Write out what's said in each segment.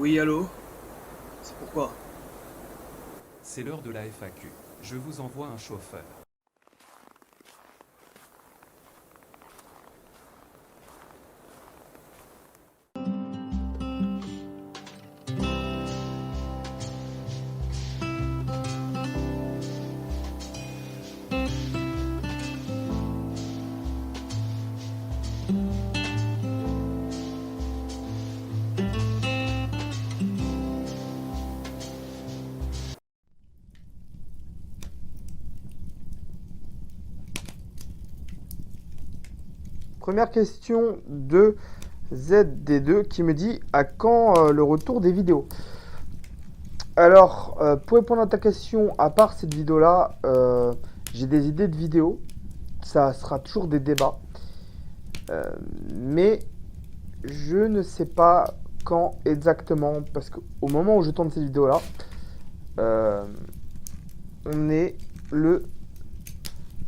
Oui, allô? C'est pourquoi? C'est l'heure de la FAQ. Je vous envoie un chauffeur. Première question de ZD2 qui me dit à quand le retour des vidéos. Alors, pour répondre à ta question, à part cette vidéo-là, j'ai des idées de vidéos. Ça sera toujours des débats. Euh, mais je ne sais pas quand exactement, parce qu'au moment où je tourne cette vidéo-là, euh, on est le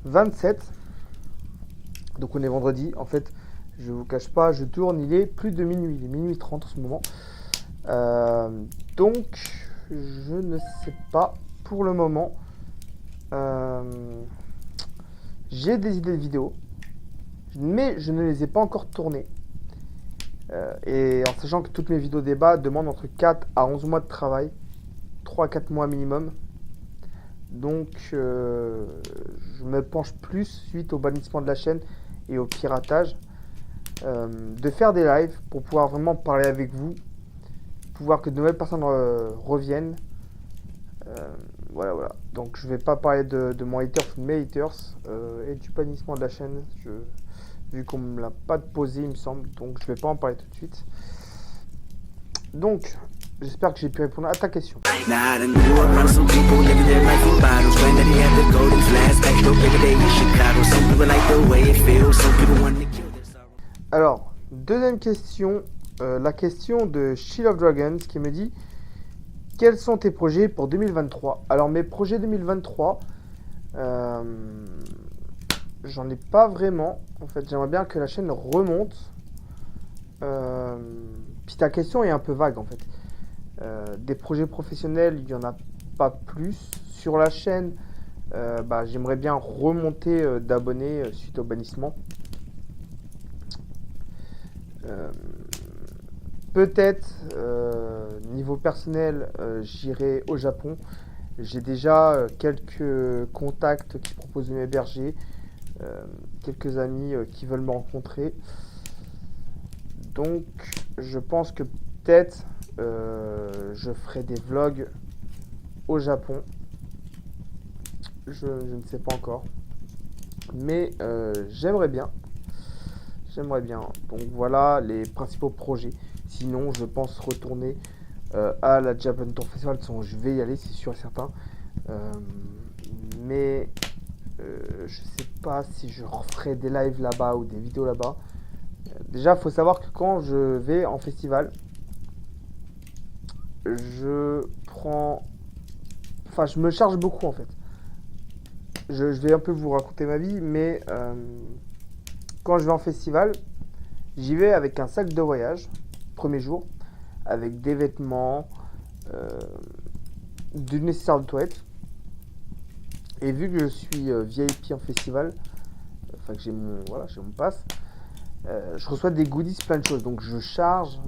27. Donc on est vendredi. En fait, je vous cache pas, je tourne, il est plus de minuit. Il est minuit 30 en ce moment. Donc, je ne sais pas pour le moment. J'ai des idées de vidéos, mais je ne les ai pas encore tournées. Et en sachant que toutes mes vidéos débat demandent entre 4 à 11 mois de travail, 3 à 4 mois minimum. Donc, je me penche plus, suite au bannissement de la chaîne et au piratage, de faire des lives pour pouvoir vraiment parler avec vous, pouvoir que de nouvelles personnes reviennent. Voilà, voilà. Donc je vais pas parler de mon haters ou de mes haters et du bannissement de la chaîne, vu qu'on me l'a pas posé, il me semble. Donc je vais pas en parler tout de suite. Donc, j'espère que j'ai pu répondre à ta question. Alors, deuxième question, la question de Shield of Dragons qui me dit: quels sont tes projets pour 2023? Alors mes projets 2023, j'en ai pas vraiment. En fait, j'aimerais bien que la chaîne remonte. Puis ta question est un peu vague en fait. Des projets professionnels, il y en a pas plus. Sur la chaîne, j'aimerais bien remonter d'abonnés suite au bannissement. Peut-être niveau personnel, j'irai au Japon. J'ai déjà quelques contacts qui proposent de m'héberger, quelques amis qui veulent me rencontrer. Donc, je pense que peut-être je ferai des vlogs au Japon. Je ne sais pas encore. Mais j'aimerais bien. J'aimerais bien. Donc voilà les principaux projets. Sinon, je pense retourner à la Japan Tour Festival. Je vais y aller, c'est sûr et certain. Mais je sais pas si je referai des lives là-bas ou des vidéos là-bas. Déjà, il faut savoir que quand je vais en festival, je prends... Enfin, je me charge beaucoup en fait. Je vais un peu vous raconter ma vie, mais quand je vais en festival, j'y vais avec un sac de voyage, premier jour, avec des vêtements, du nécessaire de toilette. Et vu que je suis VIP en festival, enfin que j'ai mon, voilà, j'ai mon pass, je reçois des goodies, plein de choses. Donc je charge.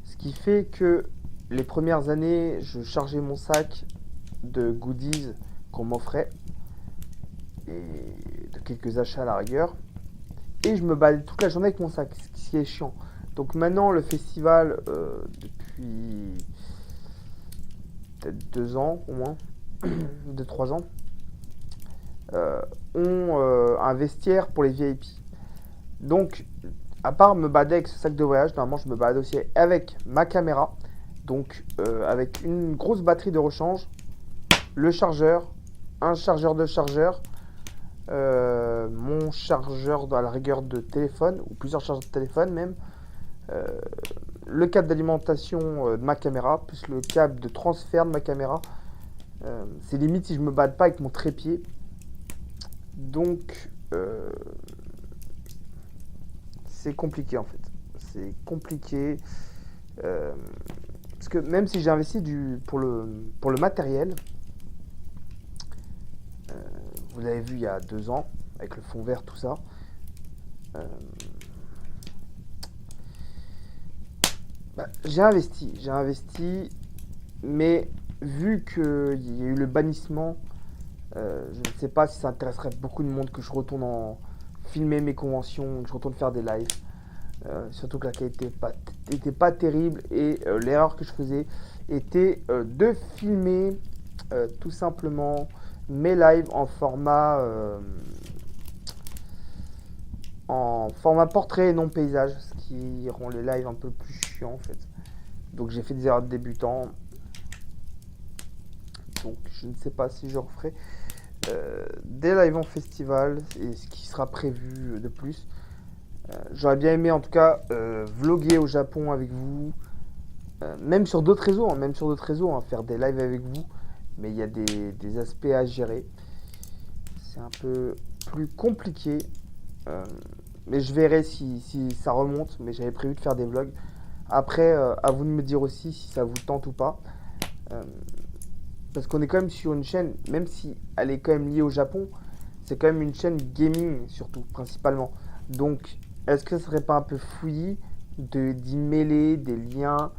Ce qui fait que les premières années, je chargeais mon sac de goodies qu'on m'offrait et de quelques achats à la rigueur. Et je me baladais toute la journée avec mon sac, ce qui est chiant. Donc maintenant, le festival, depuis peut-être 2 ans au moins, 2-3 ans, ont un vestiaire pour les VIP. Donc, à part me balader avec ce sac de voyage, normalement je me balade aussi avec ma caméra. Donc, avec une grosse batterie de rechange, le chargeur, un chargeur de chargeur, mon chargeur à la rigueur de téléphone, ou plusieurs chargeurs de téléphone même, le câble d'alimentation de ma caméra, plus le câble de transfert de ma caméra. C'est limite si je me balade pas avec mon trépied. Donc, c'est compliqué en fait. C'est compliqué. Parce que même si j'ai investi pour le matériel, vous l'avez vu il y a 2 ans, avec le fond vert, tout ça. J'ai investi, mais vu qu'il y a eu le bannissement, je ne sais pas si ça intéresserait beaucoup de monde que je retourne filmer mes conventions, que je retourne faire des lives. Surtout que la qualité était pas terrible et l'erreur que je faisais était de filmer tout simplement mes lives en format portrait et non paysage, ce qui rend les lives un peu plus chiants en fait. Donc j'ai fait des erreurs de débutant. Donc je ne sais pas si je referai des lives en festival et ce qui sera prévu de plus. J'aurais bien aimé en tout cas vloguer au Japon avec vous, même sur d'autres réseaux, faire des lives avec vous, mais il y a des aspects à gérer. C'est un peu plus compliqué, mais je verrai si ça remonte, mais j'avais prévu de faire des vlogs. Après, à vous de me dire aussi si ça vous tente ou pas. Parce qu'on est quand même sur une chaîne, même si elle est quand même liée au Japon, c'est quand même une chaîne gaming surtout, principalement. Donc, est-ce que ce serait pas un peu fouillis d'y mêler des liens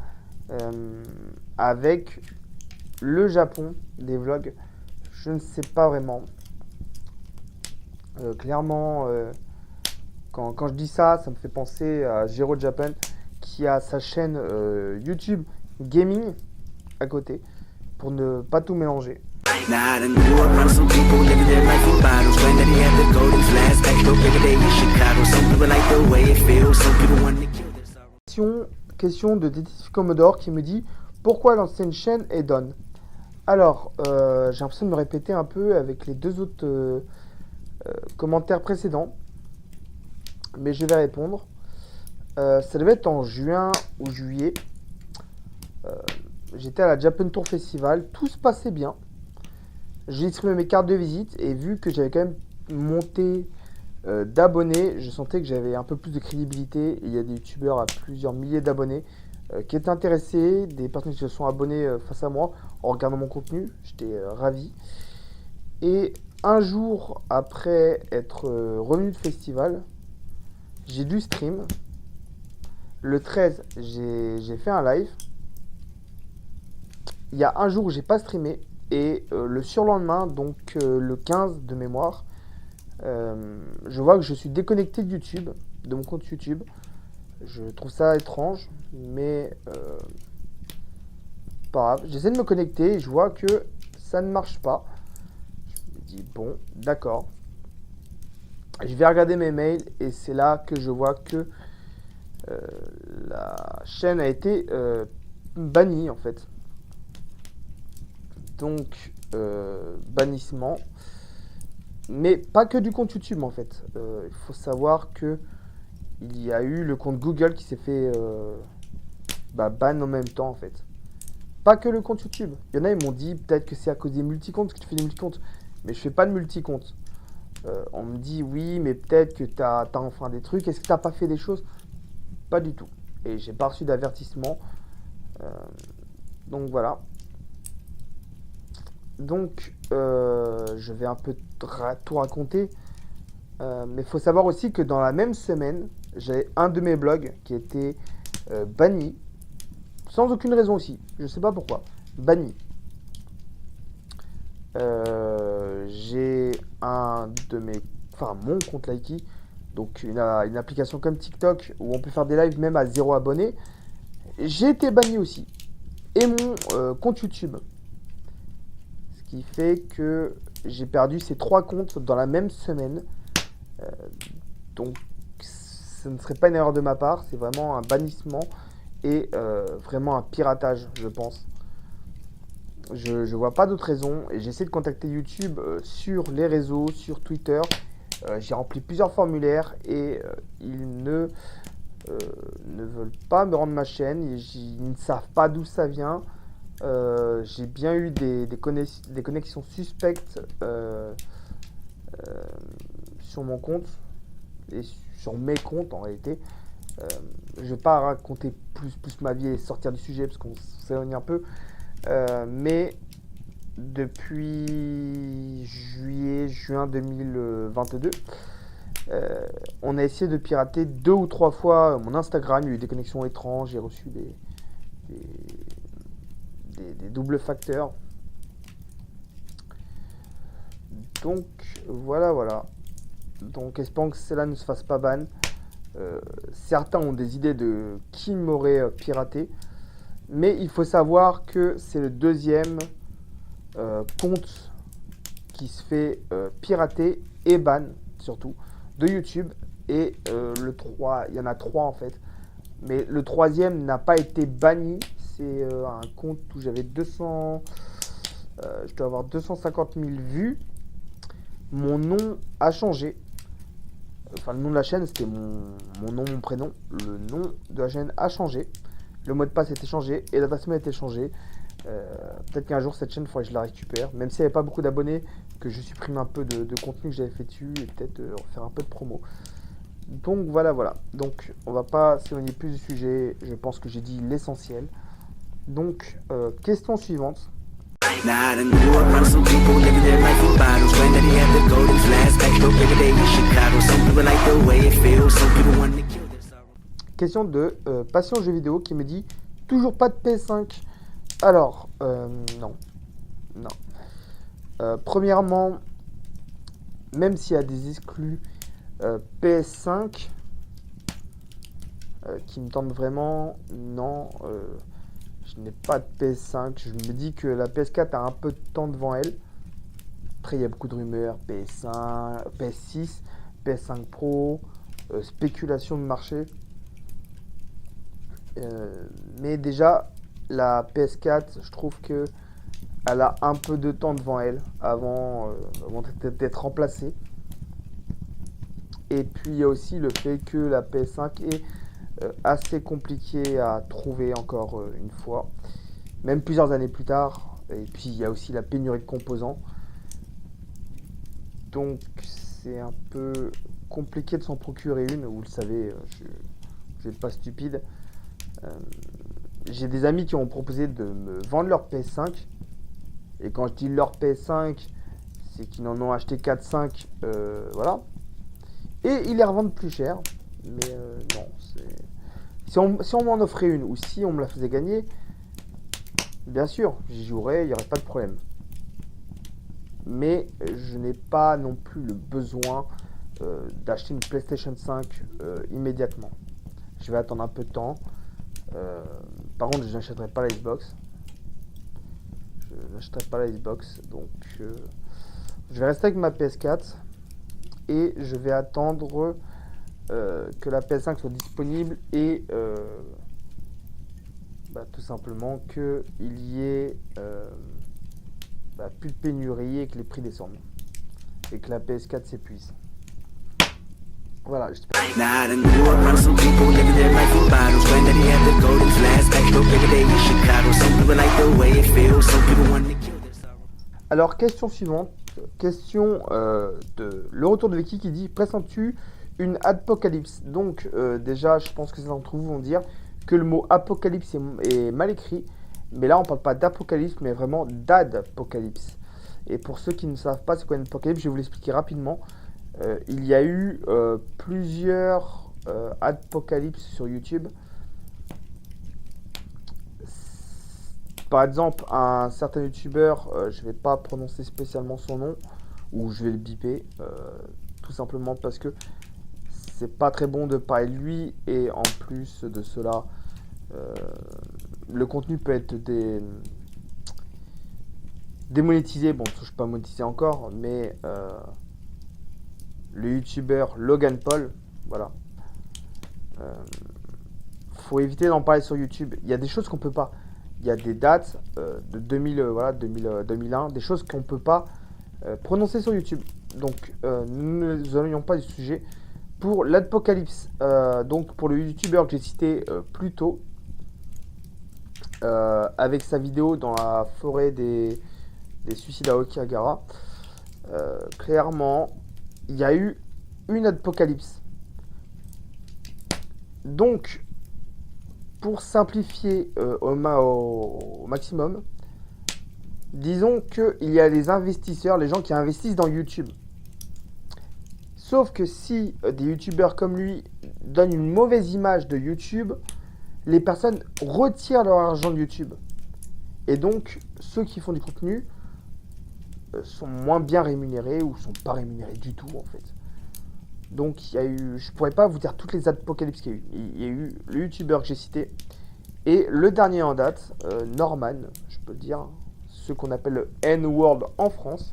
avec le Japon, des vlogs? Je ne sais pas vraiment. Clairement, quand je dis ça, ça me fait penser à Jiro Japan, qui a sa chaîne YouTube Gaming à côté, pour ne pas tout mélanger. Nah, I done grew around some people living their life in bottles. When did he have the golden flask? Back no bigger day in Chicago. Some people like the way it feels. Some people want to kill their sorrow. Question de Détective Commodore qui me dit pourquoi l'ancienne chaîne est done. Alors, j'ai l'impression de me répéter un peu avec les 2 autres commentaires précédents, mais je vais répondre. Ça devait être en juin ou juillet. J'étais à la Japan Tour Festival, tout se passait bien. J'ai distribué mes cartes de visite et vu que j'avais quand même monté d'abonnés, je sentais que j'avais un peu plus de crédibilité. Et il y a des youtubeurs à plusieurs milliers d'abonnés qui étaient intéressés, des personnes qui se sont abonnées face à moi en regardant mon contenu. J'étais ravi. Et un jour après être revenu de festival, j'ai dû stream. Le 13, j'ai fait un live. Il y a un jour où j'ai pas streamé et le surlendemain, donc le 15 de mémoire, je vois que je suis déconnecté de YouTube, de mon compte YouTube. Je trouve ça étrange, mais pas grave. J'essaie de me connecter et je vois que ça ne marche pas. Je me dis bon, d'accord. Je vais regarder mes mails et c'est là que je vois que la chaîne a été bannie en fait. Donc bannissement, mais pas que du compte YouTube en fait. Il faut savoir que il y a eu le compte Google qui s'est fait ban en même temps en fait. Pas que le compte YouTube. Il y en a, ils m'ont dit peut-être que c'est à cause des multicomptes que tu fais des multicomptes, mais je fais pas de multicompte. On me dit oui, mais peut-être que t'as enfreint des trucs. Est-ce que t'as pas fait des choses? Pas du tout. Et j'ai pas reçu d'avertissement. Donc voilà. Donc je vais un peu tout raconter. Mais il faut savoir aussi que dans la même semaine, j'ai un de mes blogs qui était banni. Sans aucune raison aussi. Je sais pas pourquoi. Banni. J'ai mon compte Likee, donc une application comme TikTok où on peut faire des lives même à 0 abonnés. J'ai été banni aussi. Et mon compte YouTube. Ce qui fait que j'ai perdu ces 3 comptes dans la même semaine. Donc ce ne serait pas une erreur de ma part, c'est vraiment un bannissement et vraiment un piratage, je pense. Je vois pas d'autre raison et j'essaie de contacter YouTube sur les réseaux, sur Twitter. J'ai rempli plusieurs formulaires et ils ne veulent pas me rendre ma chaîne. Ils ne savent pas d'où ça vient. J'ai bien eu des connexions suspectes sur mon compte et sur mes comptes en réalité. Je vais pas raconter plus ma vie et sortir du sujet parce qu'on s'éloigne un peu. Mais depuis juin 2022, on a essayé de pirater 2 ou 3 fois mon Instagram. Il y a eu des connexions étranges, j'ai reçu des doubles facteurs. Donc voilà. Donc espérons que cela ne se fasse pas ban. Certains ont des idées de qui m'aurait piraté, mais il faut savoir que c'est le deuxième compte qui se fait pirater et ban surtout de YouTube, et le 3, il y en a 3 en fait, mais le troisième n'a pas été banni. C'est un compte où j'avais 200, je dois avoir 250 000 vues. Mon nom a changé. Enfin, le nom de la chaîne, c'était mon nom, mon prénom. Le nom de la chaîne a changé. Le mot de passe a été changé et l'adresse mail a été changée. Peut-être qu'un jour, cette chaîne, il faudrait que je la récupère. Même s'il n'y avait pas beaucoup d'abonnés, que je supprime un peu de contenu que j'avais fait dessus et peut-être faire un peu de promo. Donc voilà. Donc on va pas s'éloigner plus du sujet. Je pense que j'ai dit l'essentiel. Donc, question suivante. Now I done grew up around some people living their life in bottles. Granddaddy had the golden flask, backdoor every day in Chicago. Some people like the way it feels, some people want to kill their sorrow. Question de Passion Jeux Vidéo qui me dit toujours pas de PS5. Alors, non. Premièrement, même s'il y a des exclus PS5 qui me tentent vraiment, non. Je n'ai pas de PS5. Je me dis que la PS4 a un peu de temps devant elle. Après, il y a beaucoup de rumeurs. PS5, PS6, PS5 Pro, spéculation de marché. Mais déjà, la PS4, je trouve que elle a un peu de temps devant elle avant d'être remplacée. Et puis, il y a aussi le fait que la PS5 est assez compliqué à trouver encore une fois, même plusieurs années plus tard. Et puis il y a aussi la pénurie de composants, donc c'est un peu compliqué de s'en procurer une. Vous le savez, je n'êtes pas stupide. J'ai des amis qui ont proposé de me vendre leur PS5, et quand je dis leur PS5, c'est qu'ils en ont acheté 4-5, voilà, et ils les revendent plus cher. Mais non, si on m'en offrait une, ou si on me la faisait gagner, bien sûr, j'y jouerais, il n'y aurait pas de problème. Mais je n'ai pas non plus le besoin d'acheter une PlayStation 5 immédiatement. Je vais attendre un peu de temps. Par contre, je n'achèterai pas la Xbox. Donc je vais rester avec ma PS4 et je vais attendre que la PS5 soit disponible et tout simplement qu'il y ait plus de pénurie et que les prix descendent et que la PS4 s'épuise. Voilà, Now I done grew up around some people living their life in bottles. Granddaddy had the golden flask, backdoor every day in Chicago. Some people like the way it feels, some people want to kill their sorrow. Alors, question suivante. Question de le retour de Vicky qui dit: pressens-tu une apocalypse? Donc déjà, je pense que certains d'entre vous vont dire que le mot apocalypse est mal écrit, mais là on parle pas d'apocalypse mais vraiment d'adpocalypse. Et pour ceux qui ne savent pas c'est quoi une apocalypse, je vais vous l'expliquer rapidement. Il y a eu plusieurs apocalypses sur YouTube. Par exemple, un certain youtubeur, je vais pas prononcer spécialement son nom, ou je vais le biper, tout simplement parce que c'est pas très bon de parler de lui, et en plus de cela, le contenu peut être démonétisé. Bon, je suis pas monétisé encore, mais le youtubeur Logan Paul, voilà. Faut éviter d'en parler sur YouTube. Il y a des choses qu'on peut pas. Il y a des dates de 2001, des choses qu'on peut pas prononcer sur YouTube. Donc, nous n'allions pas du sujet. Pour l'apocalypse, donc pour le youtubeur que j'ai cité plus tôt, avec sa vidéo dans la forêt des suicides à Okigahara, clairement, il y a eu une apocalypse. Donc, pour simplifier au maximum, disons qu'il y a les investisseurs, les gens qui investissent dans YouTube. Sauf que si des youtubeurs comme lui donnent une mauvaise image de YouTube, les personnes retirent leur argent de YouTube. Et donc, ceux qui font du contenu sont moins bien rémunérés ou sont pas rémunérés du tout en fait. Donc, il y a eu, je pourrais pas vous dire toutes les apocalypses qu'il y a eu. Il y a eu le youtubeur que j'ai cité et le dernier en date, Norman, je peux le dire, ce qu'on appelle le N-World en France.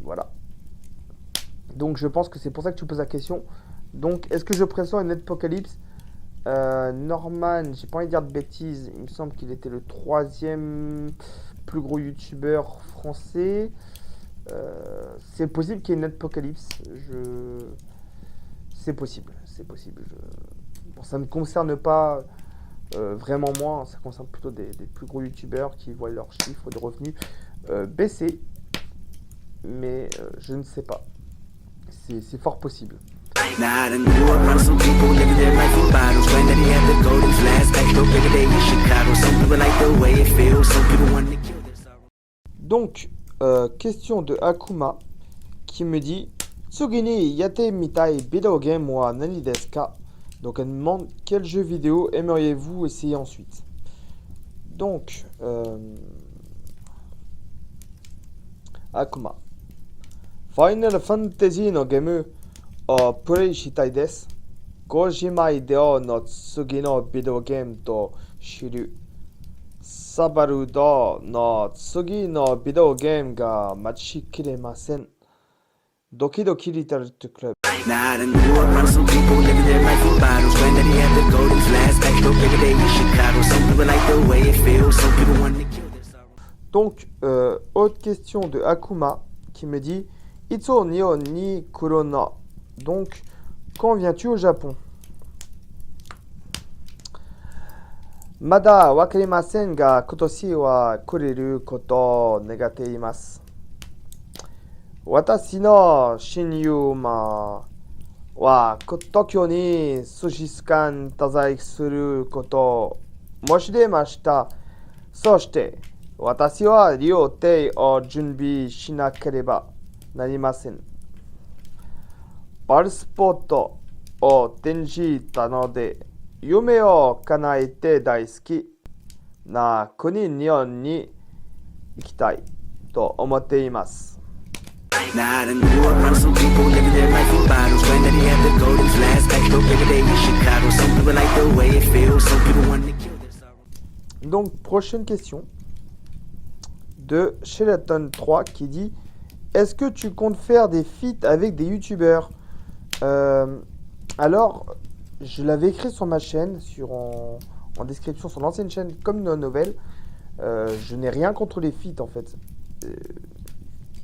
Voilà. Donc je pense que c'est pour ça que tu poses la question. Donc est-ce que je pressens une apocalypse? Norman, j'ai pas envie de dire de bêtises, il me semble qu'il était le 3e plus gros youtubeur français. C'est possible qu'il y ait une apocalypse. C'est possible, c'est possible. Bon, ça ne concerne pas vraiment moi, ça concerne plutôt des plus gros youtubeurs qui voient leurs chiffres de revenus baisser. Mais je ne sais pas. C'est fort possible. Now I done grew around some people living their life in bottles. Granddaddy had the golden flask, back no bigger day in Chicago. Some people like the way it feels, some people want to kill their sorrow. Donc, question de Akuma qui me dit Tsugi ni yate mitai video game wa nani desu ka? Donc, elle me demande quel jeu vidéo aimeriez-vous essayer ensuite. Donc, Akuma. Final Fantasy no game o play shitai desu. Gojimai deo no tsugi no video game to shiru. Sabaru do no tsugi no video game ga machikiremasen. Doki Doki Little Club. Now I done grew around some people living their life in bottles. Granddaddy had the golden flask, back no bigger day in Chicago. Some people like the way it feels, some people want to kill their sorrow. Donc, autre question de Akuma qui me dit Itsu nio ni kurona. Donc, quand viens-tu au Japon? Mada wakarimasen ga kotoshi wa kureru koto o negate imasu. Watashi no shinyu ma wa Tokyo ni sushi-sukan tazai suru koto o moshiremashita. Soshite, watashi wa ryotei o junbi shinakereba narimasen. パルスポットを転じたので、夢を叶えて大好きな国日本に行きたいと思っています。Now I done grew around some people living their life in bottles. Granddaddy had the golden flask, back no bigger day in Chicago. Some people like the way it feels, some people want to kill their sorrow. Donc, prochaine question de Shelaton 3 qui dit est-ce que tu comptes faire des feats avec des youtubeurs? Alors, je l'avais écrit sur ma chaîne, en description sur l'ancienne chaîne comme une nouvelle. Je n'ai rien contre les feats en fait.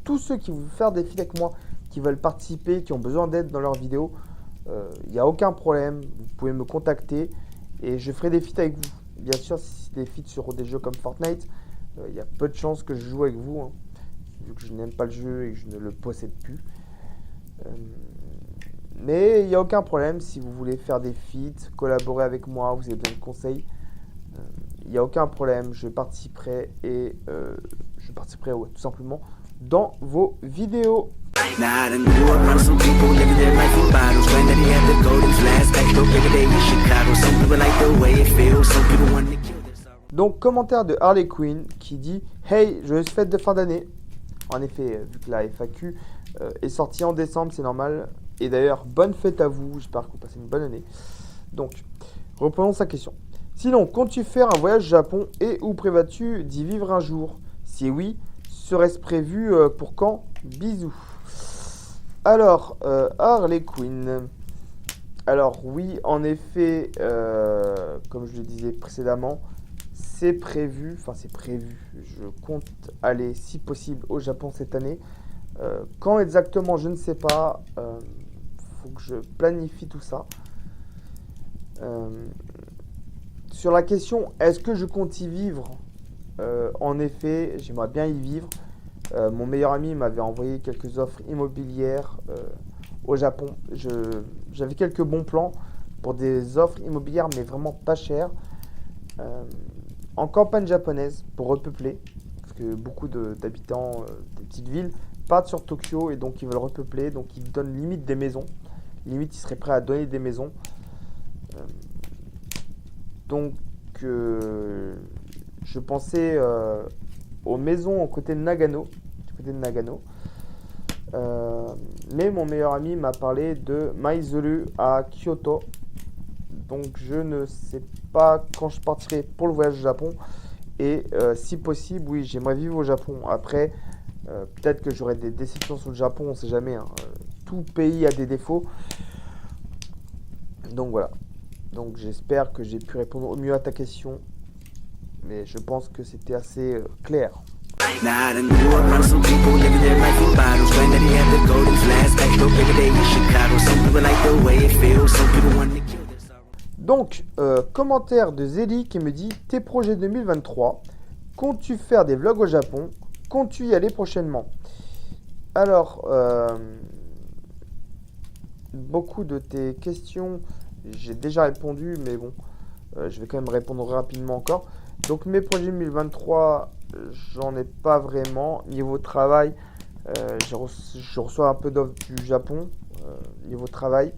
Tous ceux qui veulent faire des feats avec moi, qui veulent participer, qui ont besoin d'aide dans leurs vidéos, il n'y a aucun problème. Vous pouvez me contacter et je ferai des feats avec vous. Bien sûr, si c'est des feats sur des jeux comme Fortnite, il y a peu de chances que je joue avec vous, hein, vu que je n'aime pas le jeu et que je ne le possède plus. Mais il n'y a aucun problème si vous voulez faire des feats, collaborer avec moi, vous avez besoin de conseils. Il n'y a aucun problème, je participerai et ouais, tout simplement dans vos vidéos. Now I done grew around some people living their life in bottles. Granddaddy had the golden flask, back no bigger day in Chicago. Some people like the way it feels, some people want to kill their sorrow. Donc, commentaire de Harley Quinn qui dit Hey, joyeuse fête de fin d'année. En effet, vu que la FAQ est sortie en décembre, c'est normal. Et d'ailleurs, bonne fête à vous. J'espère que vous passez une bonne année. Donc, reprenons sa question. Sinon, comptes-tu faire un voyage au Japon et ou prévois-tu d'y vivre un jour? Si oui, serait-ce prévu pour quand? Bisous. Alors, Harley Quinn. Alors oui, en effet, comme je le disais précédemment, c'est prévu. Je compte aller, si possible, au Japon cette année. Quand exactement, je ne sais pas. Faut que je planifie tout ça. Sur la question, est-ce que je compte y vivre? En effet, j'aimerais bien y vivre. Mon meilleur ami m'avait envoyé quelques offres immobilières au Japon. J'avais quelques bons plans. pour des offres immobilières, mais vraiment pas chères, en campagne japonaise pour repeupler, parce que beaucoup d'habitants des petites villes partent sur Tokyo et donc ils veulent repeupler, donc ils donnent limite des maisons. Limite, ils seraient prêts à donner des maisons. Donc, je pensais aux maisons au côté de Nagano. Du côté de Nagano. Mais mon meilleur ami m'a parlé de Maizuru à Kyoto. Donc, je ne sais pas quand je partirai pour le voyage au Japon. Et si possible, oui, j'aimerais vivre au Japon. Après, peut-être que j'aurai des déceptions sur le Japon, on ne sait jamais. Hein. Tout pays a des défauts. Donc voilà. Donc j'espère que j'ai pu répondre au mieux à ta question. Mais je pense que c'était assez clair. Now I done grew up around some people living their life in bottles. Granddaddy had the golden flask, back to bigger day in Chicago. Some people like the way it feels, some people want to kill their sorrow. Donc, commentaire de Zélie qui me dit « Tes projets 2023, comptes-tu faire des vlogs au Japon? Comptes-tu y aller prochainement ?» Alors, beaucoup de tes questions, j'ai déjà répondu, mais bon, je vais quand même répondre rapidement encore. Donc, mes projets 2023, j'en ai pas vraiment. Niveau travail, je reçois un peu d'offres du Japon, niveau travail.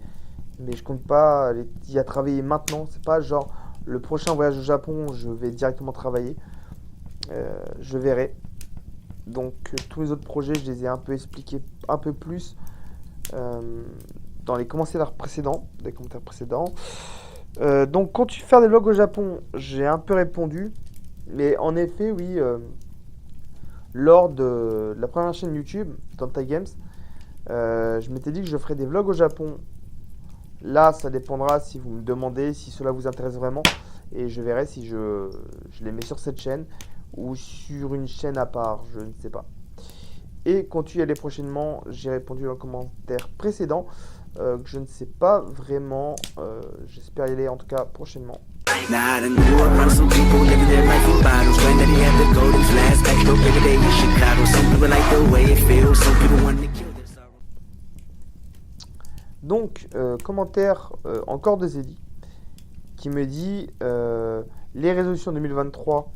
Mais je compte pas y travailler maintenant. C'est pas genre le prochain voyage au Japon, je vais directement travailler. Je verrai. Donc tous les autres projets, je les ai un peu expliqués un peu plus dans les commentaires précédents. Donc comptes-tu faire des vlogs au Japon? J'ai un peu répondu. Mais en effet, oui. Lors de la première chaîne YouTube, Tanta Games, je m'étais dit que je ferais des vlogs au Japon. Là, ça dépendra si vous me demandez, si cela vous intéresse vraiment. Et je verrai si je les mets sur cette chaîne ou sur une chaîne à part, je ne sais pas. Et comptes-tu y aller prochainement? J'ai répondu dans le commentaire précédent que je ne sais pas vraiment. J'espère y aller en tout cas prochainement. Now I done grew up around some people living their life in bottles. Granddaddy had the golden flask, back to bigger day in Chicago. Some people like the way it feels, some people want to kill their sorrow. Donc, commentaire encore de Zélie qui me dit les résolutions 2023.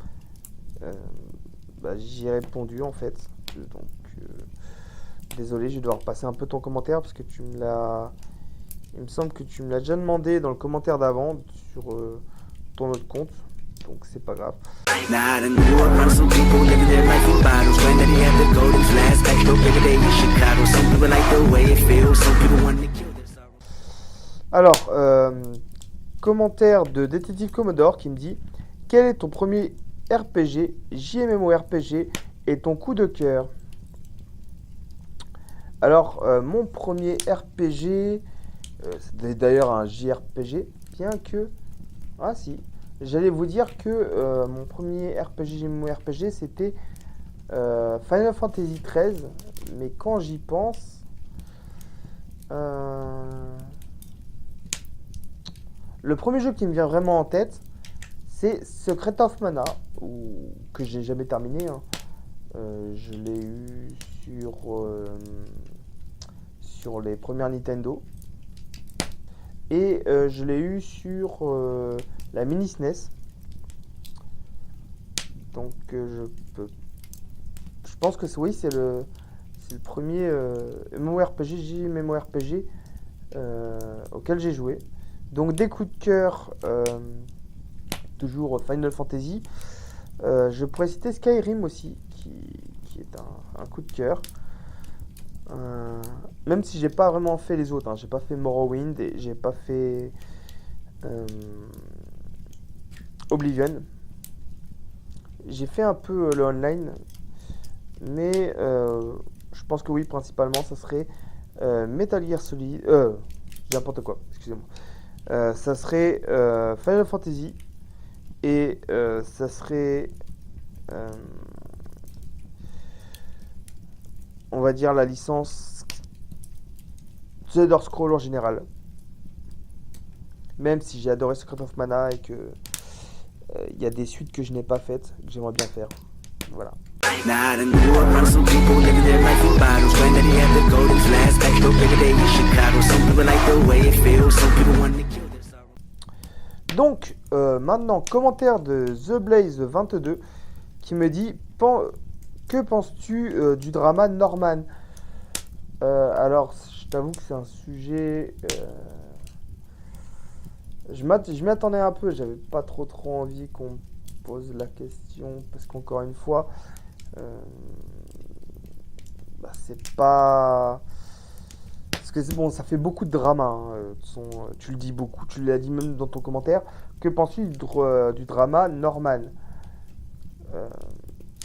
J'y ai répondu en fait. Donc, désolé, je vais devoir passer un peu ton commentaire parce que tu me l'as. Il me semble que tu me l'as déjà demandé dans le commentaire d'avant sur ton autre compte. Donc, c'est pas grave. Now I done grew up around some people living their life in bottles. Granddaddy had the golden flask, back to bigger day in Chicago. Some people like the way it feels, some people want to kill their sorrow. Alors, commentaire de Détective Commodore qui me dit quel est ton premier RPG, JMMORPG et ton coup de cœur? Alors, mon premier RPG, c'est d'ailleurs un JRPG, bien que... Ah si, j'allais vous dire que mon premier RPG, JMMORPG, c'était Final Fantasy XIII, mais quand j'y pense... Le premier jeu qui me vient vraiment en tête, c'est Secret of Mana, que j'ai jamais terminé. Hein. Je l'ai eu sur les premières Nintendo. Et je l'ai eu sur la mini SNES. Donc je pense que oui, c'est le premier MMORPG, JMMORPG auquel j'ai joué. Donc des coups de cœur, toujours Final Fantasy. Je pourrais citer Skyrim aussi, qui est un coup de cœur. Même si j'ai pas vraiment fait les autres, hein. J'ai pas fait Morrowind et j'ai pas fait Oblivion. J'ai fait un peu le online, mais je pense que oui, principalement, ça serait Metal Gear Solid. N'importe quoi, excusez-moi. Ça serait Final Fantasy et ça serait on va dire la licence The Elder Scrolls en général, même si j'ai adoré Secret of Mana et que il y a des suites que je n'ai pas faites que j'aimerais bien faire. Voilà. Now I done grew up around some people living their life in bottles. Granddaddy had the golden flask, back to bigger day in Chicago. Some people like the way it feels, some people want to kill their sorrow. Donc, maintenant, commentaire de TheBlaze22 qui me dit que penses-tu du drama Norman? Alors, je t'avoue que c'est un sujet. Je m'y attendais un peu, j'avais pas trop envie qu'on me pose la question parce qu'encore une fois, c'est pas. Parce que c'est bon, ça fait beaucoup de drama. Hein, tu le dis beaucoup, tu l'as dit même dans ton commentaire. Que penses-tu du drama Norman?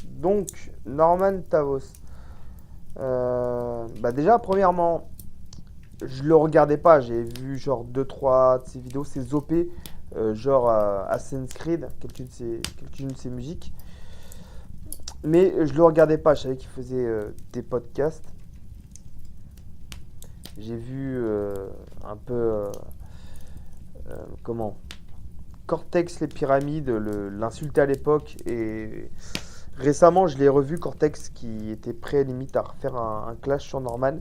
Donc, Norman Tavos. Déjà, premièrement, je le regardais pas. J'ai vu genre 2-3 de ses vidéos, ses OP, genre Assassin's Creed, quelqu'une de ses musiques. Mais je le regardais pas. Je savais qu'il faisait des podcasts. J'ai vu un peu Cortex les pyramides, l'insulter à l'époque, et récemment je l'ai revu Cortex qui était prêt limite à refaire un clash sur Norman.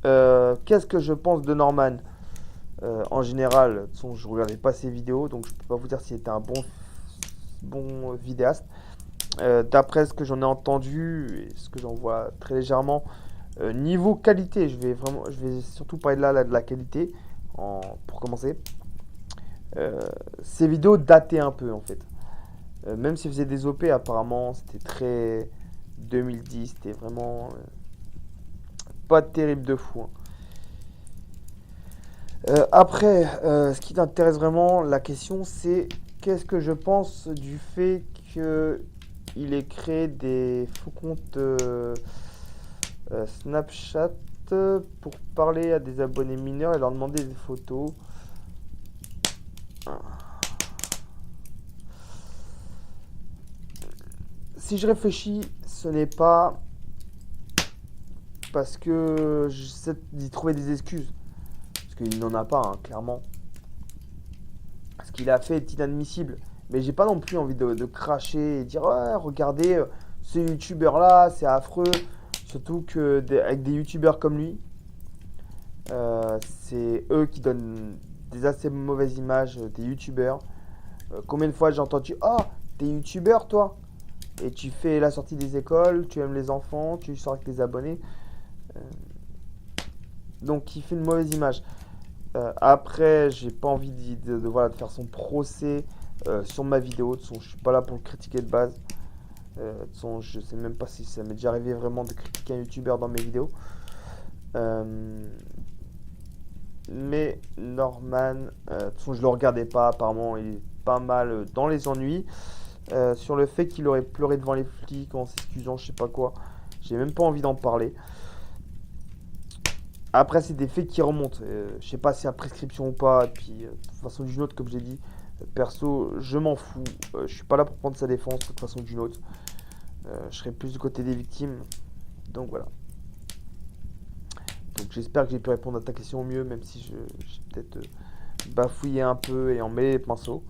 Qu'est-ce que je pense de Norman? En général, de toute façon, je regardais pas ses vidéos, donc je peux pas vous dire s'il était un bon vidéaste. D'après ce que j'en ai entendu et ce que j'en vois très légèrement, niveau qualité, je vais surtout parler de la qualité pour commencer. Ces vidéos dataient un peu en fait. Même s'il faisait des OP, apparemment c'était très 2010, c'était vraiment pas terrible de fou. Après, ce qui t'intéresse vraiment, la question c'est qu'est-ce que je pense du fait qu'il ait créé des faux comptes Snapchat pour parler à des abonnés mineurs et leur demander des photos. Si je réfléchis, ce n'est pas parce que j'essaie d'y trouver des excuses. Parce qu'il n'en a pas, hein, clairement. Ce qu'il a fait est inadmissible. Mais j'ai pas non plus envie de cracher et dire ouais, regardez, ce youtubeur là, c'est affreux. Surtout que avec des youtubeurs comme lui, c'est eux qui donnent des assez mauvaises images des youtubeurs. Combien de fois j'ai entendu oh, t'es youtubeur toi? Et tu fais la sortie des écoles, tu aimes les enfants, tu sors avec tes abonnés. Donc il fait une mauvaise image. Après, j'ai pas envie de faire son procès sur ma vidéo. De toute façon, je suis pas là pour le critiquer de base. De toute façon, je sais même pas si ça m'est déjà arrivé vraiment de critiquer un youtubeur dans mes vidéos. Mais Norman, de toute façon, je le regardais pas. Apparemment, il est pas mal dans les ennuis. Sur le fait qu'il aurait pleuré devant les flics en s'excusant, je sais pas quoi. J'ai même pas envie d'en parler. Après, c'est des faits qui remontent. Je sais pas si à prescription ou pas. Et puis, de toute façon d'une autre, comme j'ai dit, perso, je m'en fous. Je suis pas là pour prendre sa défense, de toute façon d'une autre. Je serai plus du côté des victimes. Donc voilà. Donc j'espère que j'ai pu répondre à ta question au mieux, même si j'ai peut-être bafouillé un peu et en mêlé les pinceaux.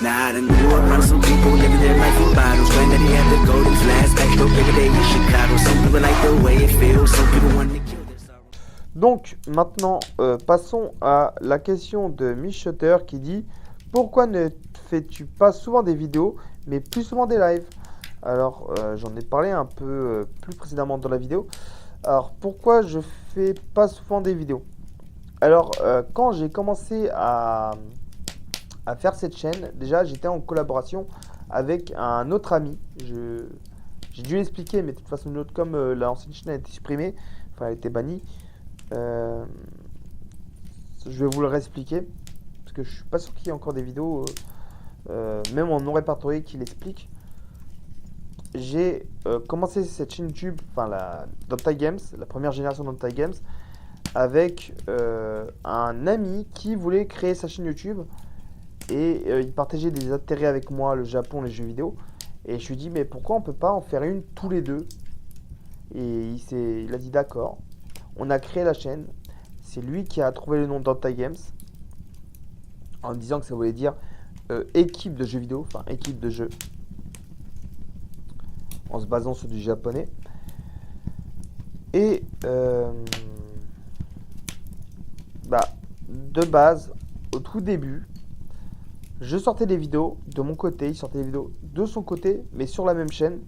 Now I done grew up around some people living their life in bottles. Granddaddy had the golden flask, back to bigger day in Chicago. Some people like the way it feels, some people want to kill their sorrow. Donc maintenant, passons à la question de Michotter qui dit pourquoi ne fais-tu pas souvent des vidéos, mais plus souvent des lives? Alors, j'en ai parlé un peu plus précédemment dans la vidéo. Alors, pourquoi je fais pas souvent des vidéos? Alors, quand j'ai commencé à faire cette chaîne, déjà j'étais en collaboration avec un autre ami. J'ai dû l'expliquer, mais de toute façon, une autre, comme l'ancienne chaîne a été supprimée, enfin elle a été bannie, je vais vous le réexpliquer parce que je suis pas sûr qu'il y ait encore des vidéos, même en non répertorié, qui l'expliquent. J'ai commencé cette chaîne YouTube, enfin Dontai Games, la première génération Dontai Games, avec un ami qui voulait créer sa chaîne YouTube. Et il partageait des intérêts avec moi, le Japon, les jeux vidéo. Et je lui ai dit, mais pourquoi on peut pas en faire une tous les deux? Et il a dit d'accord. On a créé la chaîne. C'est lui qui a trouvé le nom Dontai Games, en disant que ça voulait dire équipe de jeux vidéo, enfin équipe de jeux, en se basant sur du japonais. Et de base, au tout début, je sortais des vidéos de mon côté, il sortait des vidéos de son côté, mais sur la même chaîne.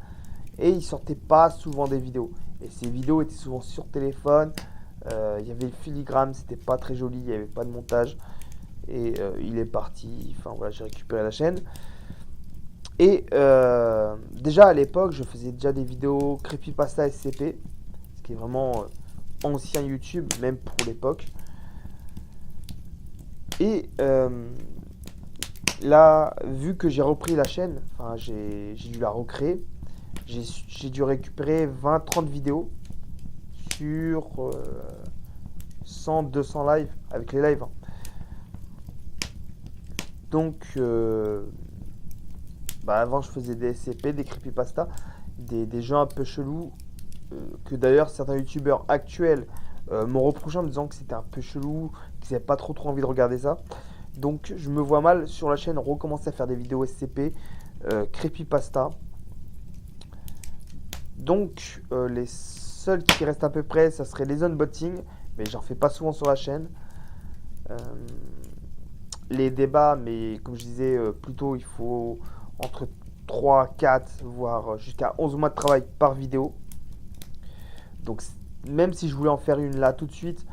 Et il sortait pas souvent des vidéos. Et ces vidéos étaient souvent sur téléphone. Il y avait le filigrane, c'était pas très joli, il n'y avait pas de montage. Et il est parti. Enfin voilà, j'ai récupéré la chaîne. Et déjà à l'époque, je faisais déjà des vidéos Creepypasta SCP, ce qui est vraiment ancien YouTube, même pour l'époque. Et là, vu que j'ai repris la chaîne, enfin j'ai dû la recréer, j'ai dû récupérer 20-30 vidéos sur 100-200 lives, avec les lives. Donc, avant je faisais des SCP, des creepypasta, des jeux un peu chelous, que d'ailleurs certains youtubeurs actuels m'ont reproché en me disant que c'était un peu chelou, qu'ils n'avaient pas trop envie de regarder ça. Donc je me vois mal sur la chaîne recommencer à faire des vidéos SCP, creepypasta. Donc les seuls qui restent à peu près, ça serait les unboxings, mais j'en fais pas souvent sur la chaîne. Les débats, mais comme je disais, plutôt il faut entre 3, 4, voire jusqu'à 11 mois de travail par vidéo. Donc même si je voulais en faire une là tout de suite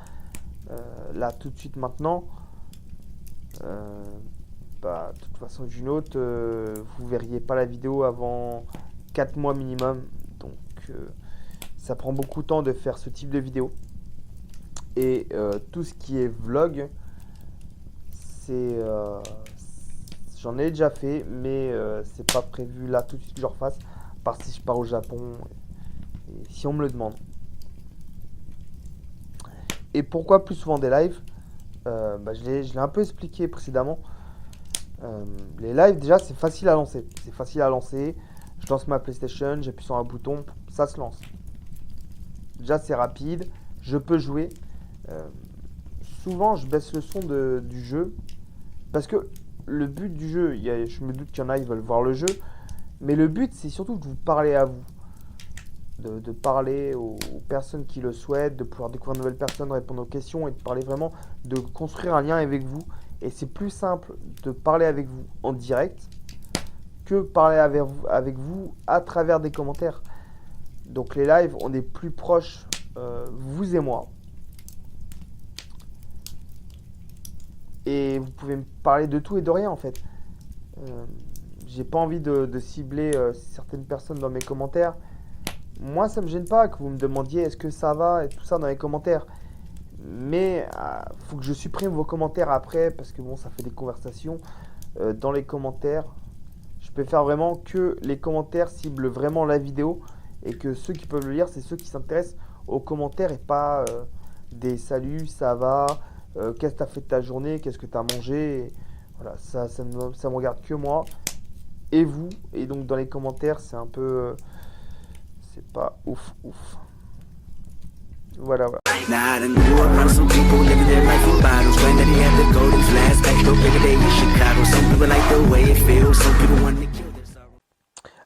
maintenant, de toute façon d'une autre, vous verriez pas la vidéo avant 4 mois minimum. Donc ça prend beaucoup de temps de faire ce type de vidéo. Et tout ce qui est vlog, j'en ai déjà fait, mais c'est pas prévu là tout de suite que je refasse, à part si je pars au Japon et si on me le demande. Et pourquoi plus souvent des lives? Je l'ai un peu expliqué précédemment. Les lives, déjà, c'est facile à lancer. C'est facile à lancer. Je lance ma PlayStation, j'appuie sur un bouton, ça se lance. Déjà, c'est rapide. Je peux jouer. Souvent, je baisse le son du jeu. Parce que le but du jeu, je me doute qu'il y en a, ils veulent voir le jeu. Mais le but, c'est surtout de vous parler à vous. De parler aux personnes qui le souhaitent, de pouvoir découvrir de nouvelles personnes, répondre aux questions et de parler vraiment, de construire un lien avec vous. Et c'est plus simple de parler avec vous en direct que parler avec vous à travers des commentaires. Donc les lives, on est plus proches, vous et moi. Et vous pouvez me parler de tout et de rien en fait. J'ai pas envie de cibler certaines personnes dans mes commentaires. Moi, ça me gêne pas que vous me demandiez est-ce que ça va et tout ça dans les commentaires. Mais faut que je supprime vos commentaires après parce que bon, ça fait des conversations dans les commentaires. Je préfère vraiment que les commentaires ciblent vraiment la vidéo et que ceux qui peuvent le lire, c'est ceux qui s'intéressent aux commentaires et pas des saluts, ça va, qu'est-ce que tu as fait de ta journée, qu'est-ce que tu as mangé. Et voilà, ça me regarde que moi et vous. Et donc dans les commentaires, c'est un peu... c'est pas ouf. Voilà. Now I done grew up around some people living their life in bottles. Granddaddy had the golden flask, back door every day in Chicago. Some people like the way it feels, some people want to kill their sorrow.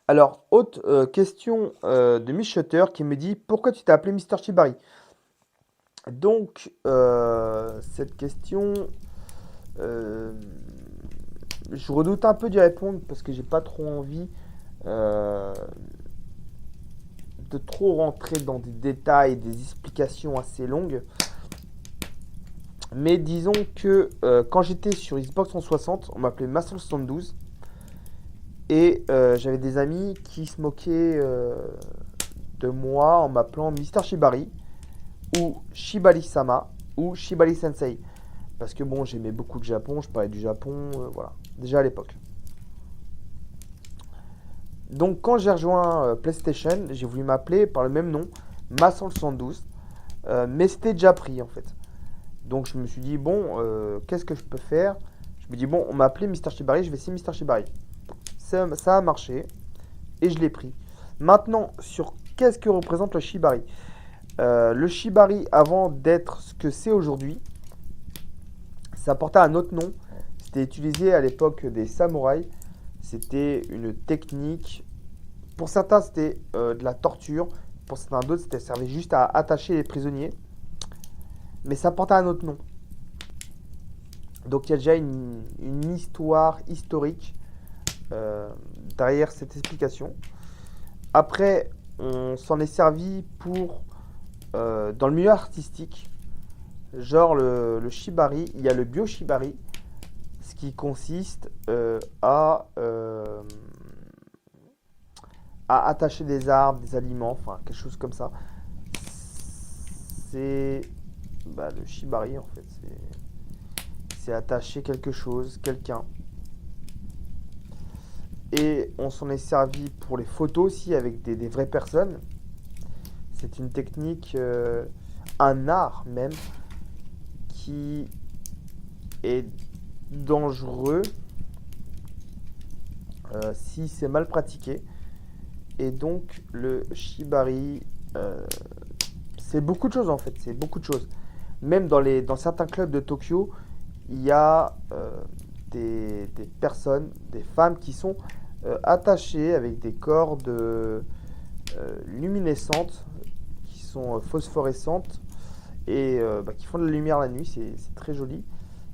Alors, autre question de Miss Shutter qui me dit pourquoi tu t'es appelé Mr Shibari. Donc, cette question, je redoute un peu d'y répondre parce que j'ai pas trop envie de trop rentrer dans des détails, des explications assez longues. Mais disons que quand j'étais sur Xbox 360, on m'appelait Master72. Et j'avais des amis qui se moquaient de moi en m'appelant Mr Shibari ou Shibari-sama ou Shibari-sensei. Parce que bon, j'aimais beaucoup le Japon, je parlais du Japon, voilà, déjà à l'époque. Donc quand j'ai rejoint PlayStation, j'ai voulu m'appeler par le même nom, Ma112, mais c'était déjà pris en fait. Donc je me suis dit, bon, qu'est-ce que je peux faire? Je me dis, bon, on m'a appelé Mr Shibari, je vais essayer Mr Shibari. Ça a marché et je l'ai pris. Maintenant, sur qu'est-ce que représente le Shibari? Le Shibari, avant d'être ce que c'est aujourd'hui, ça portait un autre nom. C'était utilisé à l'époque des samouraïs. C'était une technique. Pour certains, c'était de la torture. Pour certains d'autres, c'était servait juste à attacher les prisonniers. Mais ça portait un autre nom. Donc il y a déjà une histoire historique derrière cette explication. Après, on s'en est servi pour, dans le milieu artistique, genre le shibari, il y a le bio-shibari, ce qui consiste à attacher des arbres, des aliments, enfin quelque chose comme ça. C'est le shibari en fait, c'est attacher quelque chose, quelqu'un. Et on s'en est servi pour les photos aussi avec des vraies personnes. C'est une technique, un art même, qui est dangereux si c'est mal pratiqué. Et donc le shibari, c'est beaucoup de choses en fait, c'est beaucoup de choses. Même dans certains clubs de Tokyo, il y a des personnes, des femmes qui sont attachées avec des cordes luminescentes, qui sont phosphorescentes et qui font de la lumière la nuit, c'est très joli.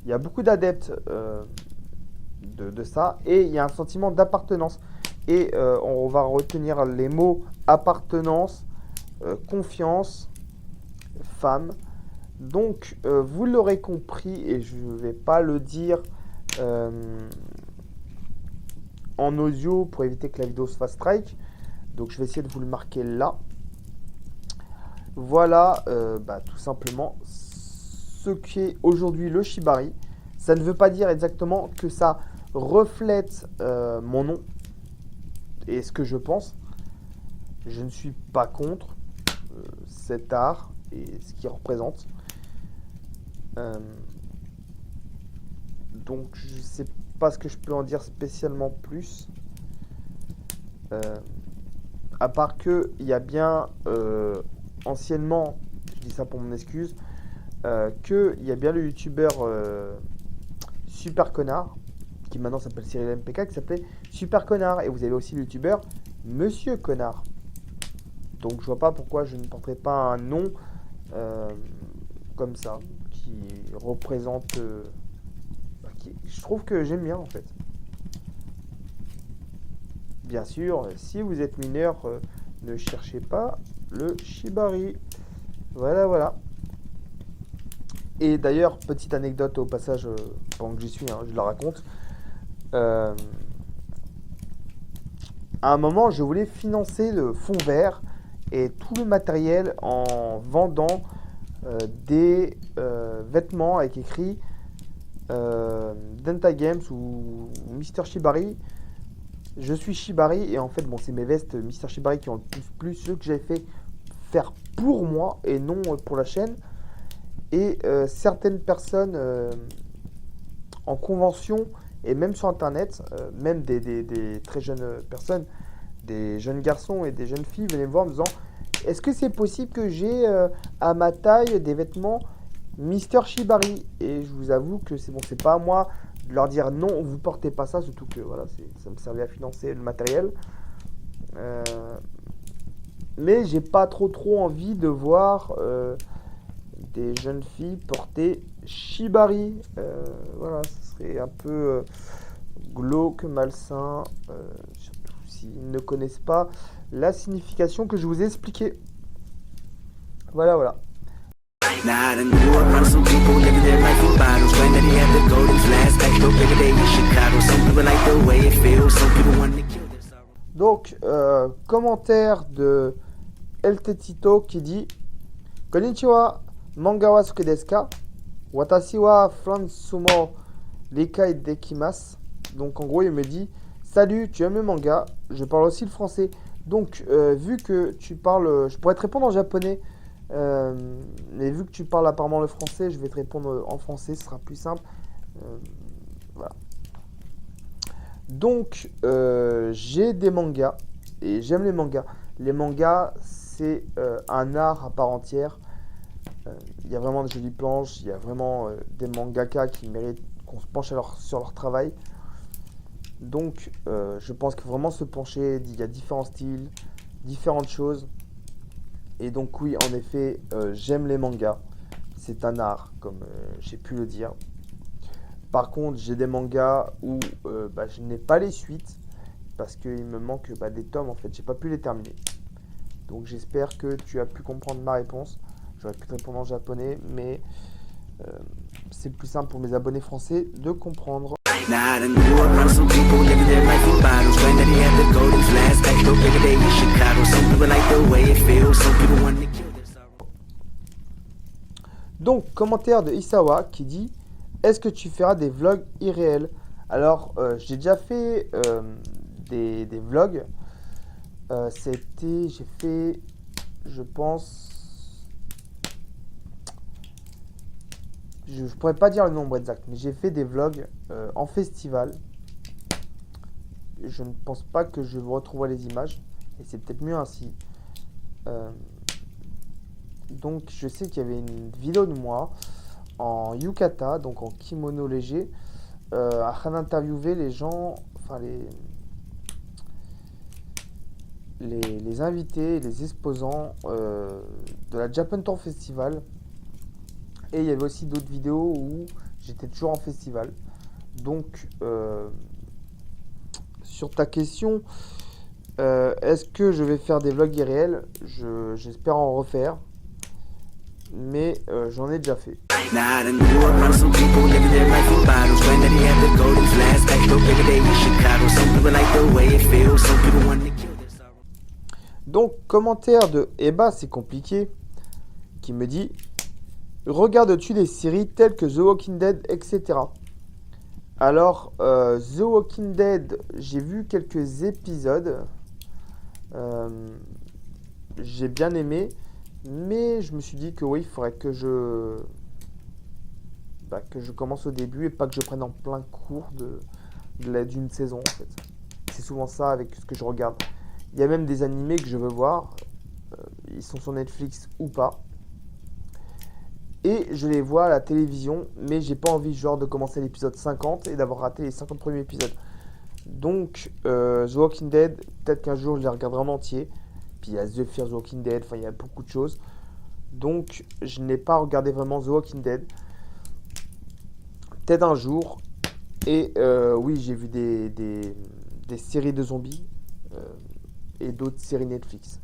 Il y a beaucoup d'adeptes de ça et il y a un sentiment d'appartenance. Et on va retenir les mots appartenance, confiance, femme. Donc, vous l'aurez compris, et je ne vais pas le dire en audio pour éviter que la vidéo se fasse strike. Donc, je vais essayer de vous le marquer là. Voilà, tout simplement, ce qu'est aujourd'hui le shibari. Ça ne veut pas dire exactement que ça reflète mon nom et ce que je pense. Je ne suis pas contre cet art et ce qu'il représente. Donc je ne sais pas ce que je peux en dire spécialement plus. À part que il y a bien anciennement, je dis ça pour mon excuse, qu'il y a bien le youtubeur Super Connard, qui maintenant s'appelle Cyril MPK, qui s'appelait Super Connard. Et vous avez aussi le youtubeur Monsieur Connard. Donc je vois pas pourquoi je ne porterais pas un nom comme ça, qui représente... je trouve que j'aime bien en fait. Bien sûr, si vous êtes mineur, ne cherchez pas le shibari. Voilà, voilà. Et d'ailleurs, petite anecdote au passage, pendant que j'y suis, je la raconte. À un moment, je voulais financer le fond vert et tout le matériel en vendant des vêtements avec écrit Denta Games ou Mister Shibari. Je suis Shibari et en fait, bon, c'est mes vestes Mister Shibari qui ont le plus ceux que j'avais fait faire pour moi et non pour la chaîne. Et certaines personnes en convention et même sur internet, même des très jeunes personnes, des jeunes garçons et des jeunes filles venaient me voir en me disant: est-ce que c'est possible que j'ai à ma taille des vêtements Mister Shibari? Et je vous avoue que c'est bon, c'est pas à moi de leur dire non, vous portez pas ça, surtout que voilà, ça me servait à financer le matériel. Mais j'ai pas trop envie de voir des jeunes filles porter shibari. Voilà, ce serait un peu glauque, malsain, surtout s'ils ne connaissent pas la signification que je vous ai expliquée. Voilà, voilà. Now I done grew up around some people living their life in bottles. Granddaddy had the golden flask, back no bigger day in Chicago. Some people like the way it feels, some people want to kill their sorrow. Donc, commentaire de LT Tito qui dit: Konnichiwa, manga wa suki desu ka? Watashi wa Fransumo Rikai dekimasu. Donc, en gros, il me dit: salut, tu aimes le manga? Je parle aussi le français. Donc, vu que tu parles, je pourrais te répondre en japonais. Mais vu que tu parles apparemment le français, je vais te répondre en français, ce sera plus simple. Voilà. Donc, j'ai des mangas et j'aime les mangas. Les mangas, c'est un art à part entière. Il y a vraiment de jolies planches, il y a vraiment des mangaka qui méritent qu'on se penche sur leur travail. Donc, je pense qu'il faut vraiment se pencher. Il y a différents styles, différentes choses. Et donc oui, en effet, j'aime les mangas. C'est un art, comme j'ai pu le dire. Par contre, j'ai des mangas où je n'ai pas les suites parce qu'il me manque des tomes en fait. J'ai pas pu les terminer. Donc j'espère que tu as pu comprendre ma réponse. J'aurais pu te répondre en japonais, mais c'est plus simple pour mes abonnés français de comprendre. Now I done grew up around some people living their life in bottles. Granddaddy had the golden flask, back to bigger day in Chicago. Some people like the way it feels, some people want to kill their sorrow. Donc, commentaire de Isawa qui dit: est-ce que tu feras des vlogs irréels? Alors, j'ai déjà fait des vlogs. J'ai fait, je pense, je pourrais pas dire le nombre exact, mais j'ai fait des vlogs en festival. Je ne pense pas que je retrouverai les images, et c'est peut-être mieux ainsi. Donc, je sais qu'il y avait une vidéo de moi en yukata, donc en kimono léger, à interviewer les gens, enfin les invités, les exposants de la Japan Tour Festival. Et il y avait aussi d'autres vidéos où j'étais toujours en festival. Donc, sur ta question, est-ce que je vais faire des vlogs irréels? J'espère en refaire, mais j'en ai déjà fait. Now I done grew up around some people living their life in bottles. Granddaddy had the golden flask, back to bigger day in Chicago. Some people like the way it feels, some people want to kill their sorrow. Donc, commentaire de Eba, c'est compliqué, qui me dit: regardes-tu des séries telles que The Walking Dead, etc. Alors, The Walking Dead, j'ai vu quelques épisodes. J'ai bien aimé, mais je me suis dit que oui, il faudrait que je commence au début et pas que je prenne en plein cours d'une saison en fait. C'est souvent ça avec ce que je regarde. Il y a même des animés que je veux voir. Ils sont sur Netflix ou pas. Et je les vois à la télévision, mais j'ai pas envie genre de commencer l'épisode 50 et d'avoir raté les 50 premiers épisodes. Donc The Walking Dead, peut-être qu'un jour je les regarderai en entier. Puis il y a The Fear the Walking Dead, enfin il y a beaucoup de choses. Donc je n'ai pas regardé vraiment The Walking Dead. Peut-être un jour. Et oui, j'ai vu des séries de zombies et d'autres séries Netflix.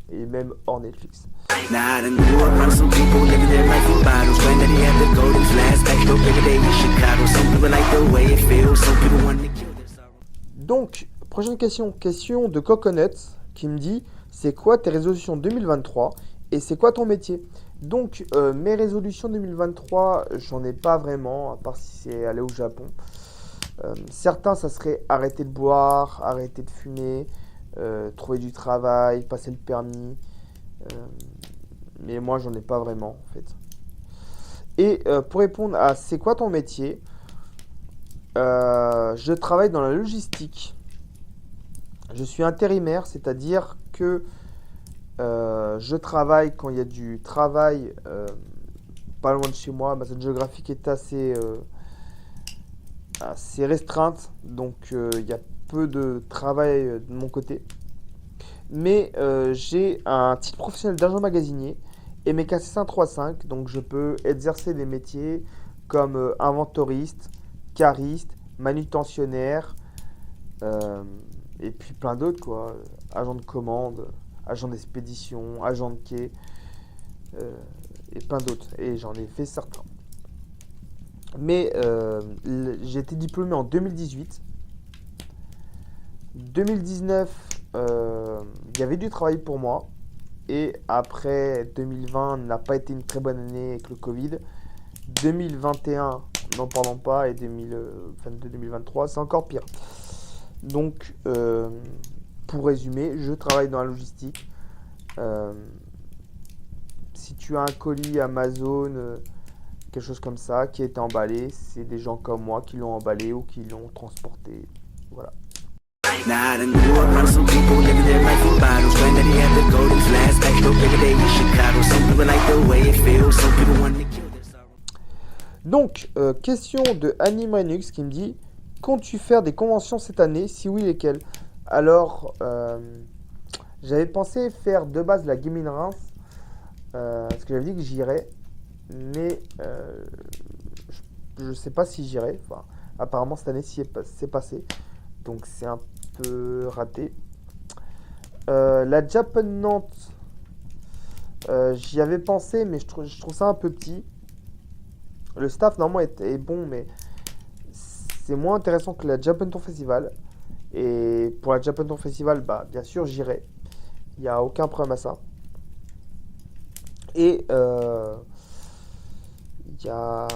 Et même hors Netflix. Now I done grew up around some people living their life in bottles. Granddaddy had the golden flask, back to bigger day in Chicago. Some people like the way it feels, some people want to kill their sorrow. Donc, prochaine question. Question de Coconut qui me dit: c'est quoi tes résolutions 2023 et c'est quoi ton métier? Donc, mes résolutions 2023, j'en ai pas vraiment, à part si c'est aller au Japon. Certains, ça serait arrêter de boire, arrêter de fumer, trouver du travail, passer le permis. Mais moi, j'en ai pas vraiment, en fait. Et pour répondre à c'est quoi ton métier, je travaille dans la logistique. Je suis intérimaire, c'est-à-dire que je travaille quand il y a du travail pas loin de chez moi. Ma zone géographique est assez restreinte, donc il y a peu de travail de mon côté. Mais j'ai un titre professionnel d'agent magasinier et mes KC 535, donc je peux exercer des métiers comme inventoriste, cariste, manutentionnaire et puis plein d'autres quoi, agent de commande, agent d'expédition, agent de quai et plein d'autres, et j'en ai fait certains. Mais j'ai été diplômé en 2018. 2019, il y avait du travail pour moi. Et après, 2020 n'a pas été une très bonne année avec le Covid. 2021, n'en parlons pas. Et 2022-2023, c'est encore pire. Donc, pour résumer, je travaille dans la logistique. Si tu as un colis Amazon, quelque chose comme ça, qui a été emballé, c'est des gens comme moi qui l'ont emballé ou qui l'ont transporté. Voilà. Now I done grew up around some people living their life in bottles. Granddaddy had the golden flask, back to bigger day in Chicago. Some people like the way it feels, some people want to kill their sorrow. Donc, question de Anime Linux qui me dit: comptes-tu faire des conventions cette année? Si oui, lesquelles? Alors, j'avais pensé faire de base la Gaming Reims, parce que j'avais dit que j'irais, mais je sais pas si j'irai. Enfin, apparemment cette année c'est passé. Donc c'est un peu raté. La Japan Nantes, j'y avais pensé, mais je trouve ça un peu petit. Le staff normalement est bon, mais c'est moins intéressant que la Japan Tour Festival. Et pour la Japan Tour Festival, bah bien sûr j'irai. Il n'y a aucun problème à ça. Et il y a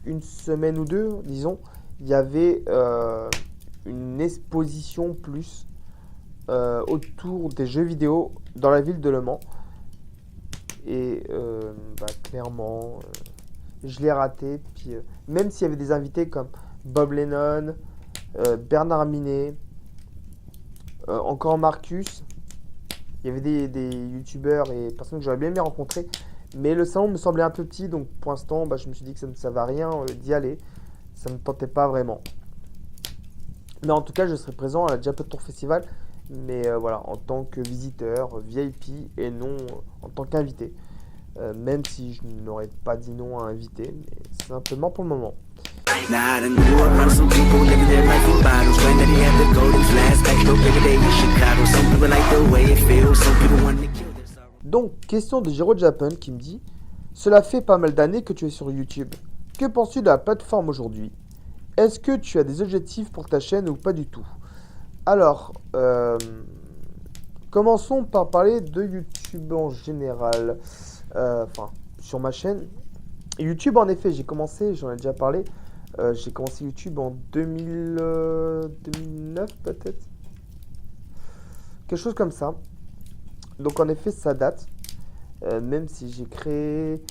une semaine ou deux, disons, il y avait une exposition plus autour des jeux vidéo dans la ville de Le Mans. Et bah, clairement, je l'ai raté. Puis, même s'il y avait des invités comme Bob Lennon, Bernard Minet, encore Marcus, il y avait des youtubeurs et personnes que j'aurais bien aimé rencontrer. Mais le salon me semblait un peu petit, donc pour l'instant, bah, je me suis dit que ça ne servait à rien d'y aller. Ça ne me tentait pas vraiment. Mais en tout cas, je serai présent à la Japan Tour Festival, mais voilà, en tant que visiteur, VIP et non en tant qu'invité. Même si je n'aurais pas dit non à inviter, mais simplement pour le moment. Now I done grew up around some people living their life in bottles. Granddaddy had the golden flask, back to every day in Chicago. Some people like the way it feels, some people want to kill their sorrow. Donc, question de Giro Japan qui me dit: cela fait pas mal d'années que tu es sur YouTube. Que penses-tu de la plateforme aujourd'hui? Est-ce que tu as des objectifs pour ta chaîne ou pas du tout? Alors, commençons par parler de YouTube en général. Enfin, sur ma chaîne. YouTube, en effet, j'ai commencé, j'en ai déjà parlé. J'ai commencé YouTube en 2009 peut-être. Quelque chose comme ça. Donc en effet, ça date. Même si j'ai créé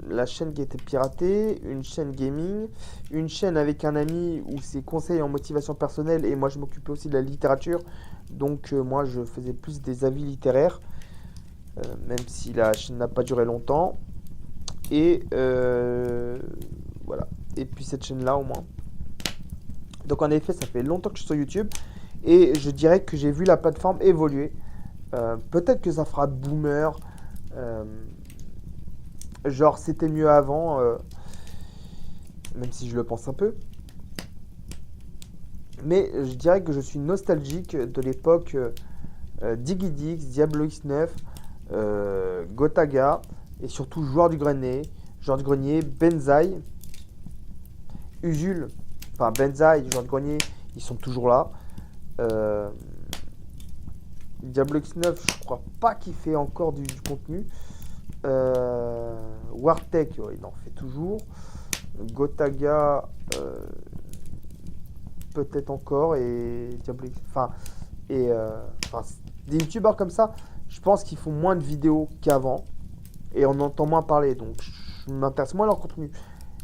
la chaîne qui a été piratée, une chaîne gaming, une chaîne avec un ami où c'est conseils en motivation personnelle et moi je m'occupais aussi de la littérature. Donc moi je faisais plus des avis littéraires, même si la chaîne n'a pas duré longtemps. Et voilà. Et puis cette chaîne-là au moins. Donc en effet, ça fait longtemps que je suis sur YouTube et je dirais que j'ai vu la plateforme évoluer. Peut-être que ça fera boomer. Genre c'était mieux avant, même si je le pense un peu. Mais je dirais que je suis nostalgique de l'époque Digidix, Diablo X9, Gotaga et surtout Joueur du Grenier, Benzaï, Usul, enfin Benzaï, Joueur du Grenier, ils sont toujours là. Diablo X9, je crois pas qu'il fait encore du contenu. Wartech, il en fait toujours. Gotaga, peut-être encore. Et Diablo, enfin, des youtubeurs comme ça, je pense qu'ils font moins de vidéos qu'avant et on entend moins parler. Donc, je m'intéresse moins à leur contenu.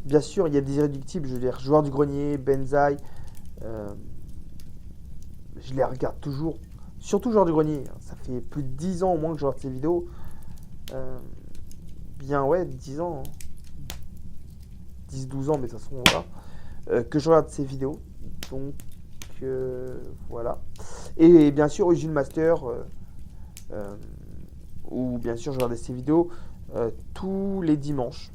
Bien sûr, il y a des irréductibles. Je veux dire, Joueur du Grenier, Benzaï, je les regarde toujours. Surtout Joueur du Grenier. Ça fait plus de 10 ans au moins que je regarde ces vidéos. Bien ouais, 10 ans, 10-12 ans, mais de toute façon, voilà, que je regarde ces vidéos. Donc, voilà. Et bien sûr, Usul Master, où bien sûr, je regarde ces vidéos tous les dimanches.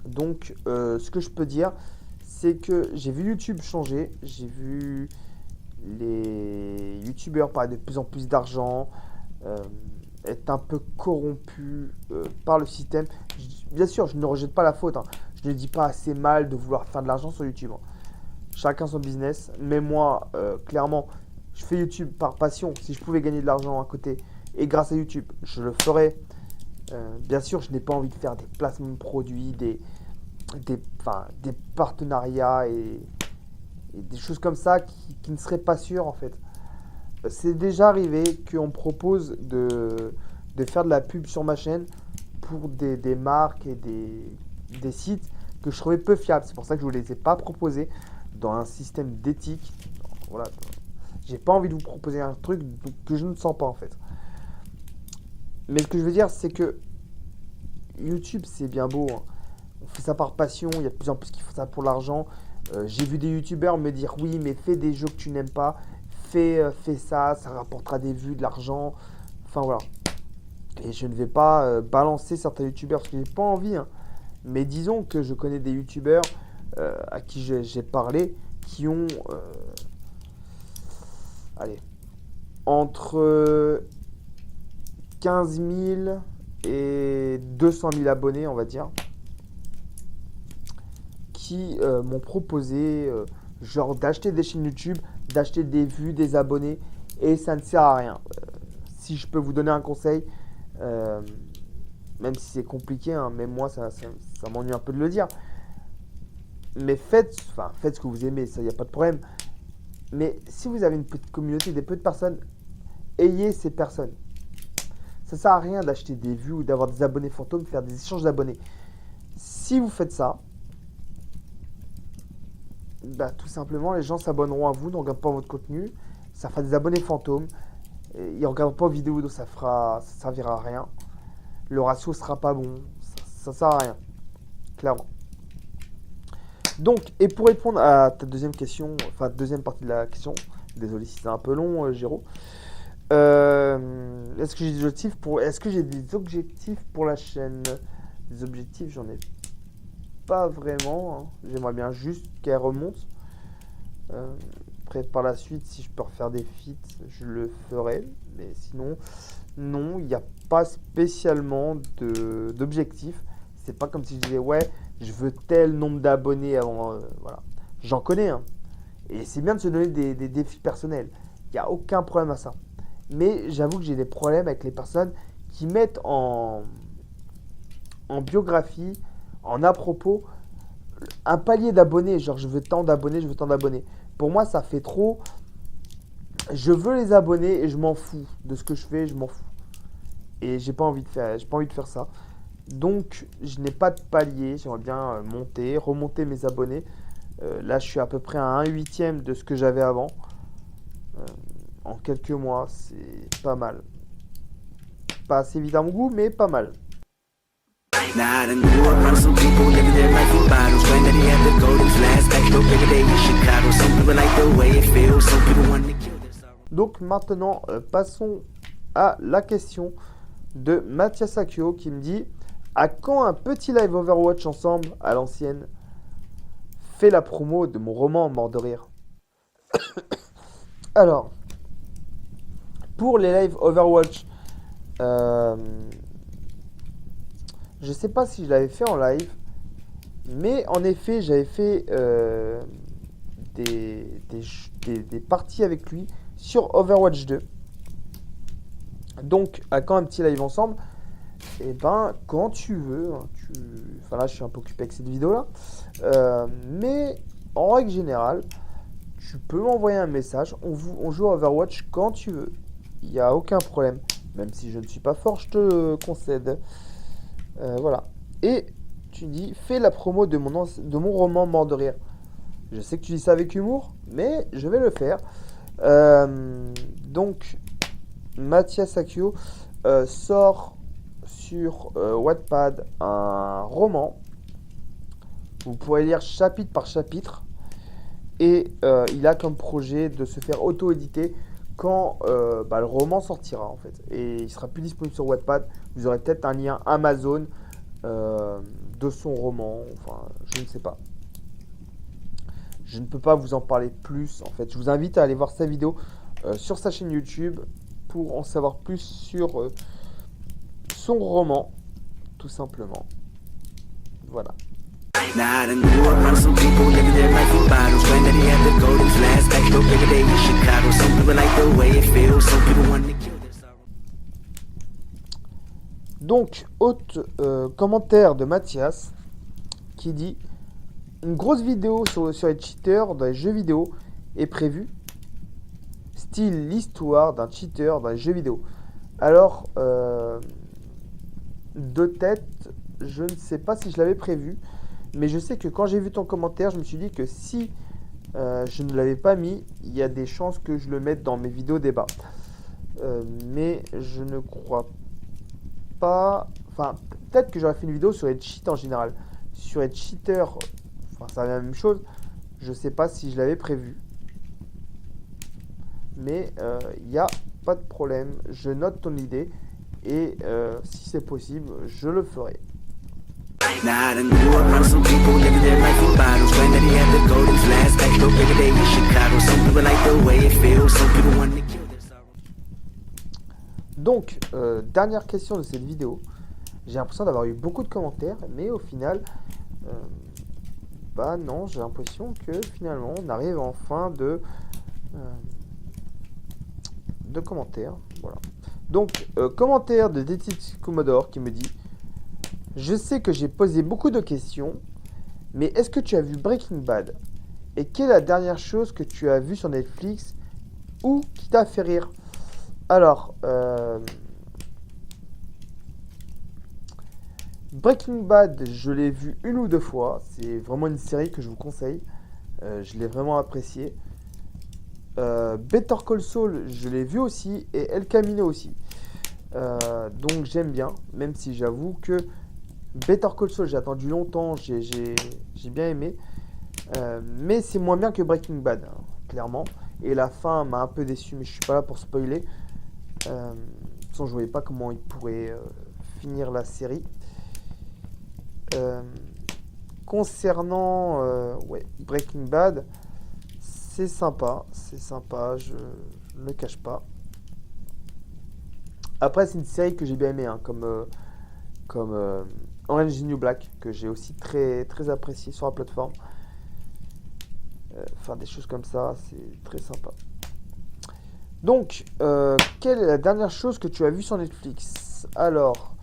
Donc, ce que je peux dire, c'est que j'ai vu YouTube changer. J'ai vu les YouTubeurs parler de plus en plus d'argent, est un peu corrompu par le système. Bien sûr, je ne rejette pas la faute. Je ne dis pas assez mal de vouloir faire de l'argent sur YouTube. Chacun son business. Mais moi, clairement, je fais YouTube par passion. Si je pouvais gagner de l'argent à côté et grâce à YouTube, je le ferais. Bien sûr, je n'ai pas envie de faire des placements de produits, des partenariats et des choses comme ça qui ne seraient pas sûres en fait. C'est déjà arrivé qu'on me propose de faire de la pub sur ma chaîne pour des marques et des sites que je trouvais peu fiables. C'est pour ça que je ne vous les ai pas proposés dans un système d'éthique. Voilà. J'ai pas envie de vous proposer un truc que je ne sens pas en fait. Mais ce que je veux dire, c'est que YouTube, c'est bien beau. On fait ça par passion. Il y a de plus en plus qui font ça pour l'argent. J'ai vu des youtubeurs me dire oui, mais fais des jeux que tu n'aimes pas. Fais ça rapportera des vues, de l'argent. Enfin voilà. Et je ne vais pas balancer certains youtubeurs parce que j'ai pas envie. Mais disons que je connais des youtubeurs à qui j'ai parlé qui ont allez, entre 15 000 et 200 000 abonnés, on va dire, qui m'ont proposé genre d'acheter des chaînes YouTube, d'acheter des vues, des abonnés, et ça ne sert à rien. Si je peux vous donner un conseil, même si c'est compliqué, hein, même moi ça m'ennuie un peu de le dire, mais faites ce que vous aimez, ça il n'y a pas de problème. Mais si vous avez une petite communauté, des peu de personnes, ayez ces personnes. Ça sert à rien d'acheter des vues ou d'avoir des abonnés fantômes, faire des échanges d'abonnés. Si vous faites ça, bah, tout simplement, les gens s'abonneront à vous, ne regardent pas votre contenu, ça fera des abonnés fantômes, et ils ne regarderont pas vos vidéos, donc ça servira à rien. Le ratio sera pas bon, ça sert à rien, clairement. Donc, et pour répondre à ta deuxième question, enfin deuxième partie de la question, désolé si c'est un peu long, Géraud. Est-ce que j'ai des objectifs pour la chaîne? Des objectifs, j'en ai pas vraiment, hein. J'aimerais bien juste qu'elle remonte. Après, par la suite, si je peux refaire des feats, je le ferai. Mais sinon, non, il n'y a pas spécialement d'objectifs. C'est pas comme si je disais, ouais, je veux tel nombre d'abonnés avant. Voilà. J'en connais, hein. Et c'est bien de se donner des défis personnels. Il n'y a aucun problème à ça. Mais j'avoue que j'ai des problèmes avec les personnes qui mettent en biographie, en à propos, un palier d'abonnés. Genre, je veux tant d'abonnés, je veux tant d'abonnés. Pour moi, ça fait trop. Je veux les abonnés et je m'en fous de ce que je fais, je m'en fous. Et j'ai pas envie de faire ça. Donc, je n'ai pas de palier. J'aimerais bien remonter mes abonnés. Là, je suis à peu près à 1/8 de ce que j'avais avant. En quelques mois, c'est pas mal. Pas assez vite à mon goût, mais pas mal. Now I done grew around some people living their life in bottles. Granddaddy had the golden flask, back no bigger day in Chicago. Some people like the way it feels, some people want to kill their sorrow. Donc maintenant, passons à la question de Mathias Akio qui me dit: à quand un petit live Overwatch ensemble à l'ancienne? Fais la promo de mon roman Mort de rire. Alors, pour les lives Overwatch, je sais pas si je l'avais fait en live, mais en effet, j'avais fait des parties avec lui sur Overwatch 2. Donc, à quand un petit live ensemble? Et ben, quand tu veux. Enfin là, je suis un peu occupé avec cette vidéo-là. Mais en règle générale, tu peux m'envoyer un message. On joue à Overwatch quand tu veux. Il n'y a aucun problème. Même si je ne suis pas fort, je te concède. Voilà. Et tu dis, fais la promo de mon roman Mort de rire. Je sais que tu dis ça avec humour, mais je vais le faire. Donc, Mathias Akio sort sur Wattpad un roman. Vous pourrez lire chapitre par chapitre. Et il a comme projet de se faire auto-éditer quand le roman sortira en fait. Et il sera plus disponible sur Wattpad. Vous aurez peut-être un lien Amazon de son roman. Enfin, je ne sais pas. Je ne peux pas vous en parler plus en fait. Je vous invite à aller voir sa vidéo sur sa chaîne YouTube pour en savoir plus sur son roman, tout simplement. Voilà. Now I done grew around some people living their life in bottles. Granddaddy had the golden flask, back no bigger day in Chicago. Some people like the way it feels, some people want to kill their sorrow. Donc, commentaire de Mathias qui dit: une grosse vidéo sur les cheaters dans les jeux vidéo est prévue, style l'histoire d'un cheater dans les jeux vidéo. Alors, de tête, je ne sais pas si je l'avais prévu, mais je sais que quand j'ai vu ton commentaire, je me suis dit que si je ne l'avais pas mis, il y a des chances que je le mette dans mes vidéos débat. Mais je ne crois pas. Enfin, peut-être que j'aurais fait une vidéo sur les cheats en général. Sur les cheaters, enfin, c'est la même chose. Je ne sais pas si je l'avais prévu. Mais il n'y a pas de problème. Je note ton idée. Et si c'est possible, je le ferai. Now I done grew up around some people living their life in bottles. Granddaddy had the golden flask, backdoor every day in Chicago. Some people like the way it feels, some people want to kill their sorrow. Donc, dernière question de cette vidéo. J'ai l'impression d'avoir eu beaucoup de commentaires, mais au final, bah non, j'ai l'impression que finalement, on arrive en fin de commentaires. Voilà. Donc, commentaire de Detit Commodore qui me dit: je sais que j'ai posé beaucoup de questions, mais est-ce que tu as vu Breaking Bad? Et quelle est la dernière chose que tu as vue sur Netflix ou qui t'a fait rire? Alors, Breaking Bad, je l'ai vu une ou deux fois. C'est vraiment une série que je vous conseille. Je l'ai vraiment appréciée. Better Call Saul, je l'ai vu aussi. Et El Camino aussi. Donc j'aime bien. Même si j'avoue que Better Call Saul, j'ai attendu longtemps. J'ai bien aimé. Mais c'est moins bien que Breaking Bad, hein, clairement. Et la fin m'a un peu déçu. Mais je suis pas là pour spoiler. De toute façon, je voyais pas comment il pourrait finir la série. Concernant ouais, Breaking Bad, c'est sympa, je ne le cache pas. Après, c'est une série que j'ai bien aimée, hein, comme Orange is the New Black, que j'ai aussi très apprécié sur la plateforme. Enfin, des choses comme ça, c'est très sympa. Donc, quelle est la dernière chose que tu as vue sur Netflix? Alors,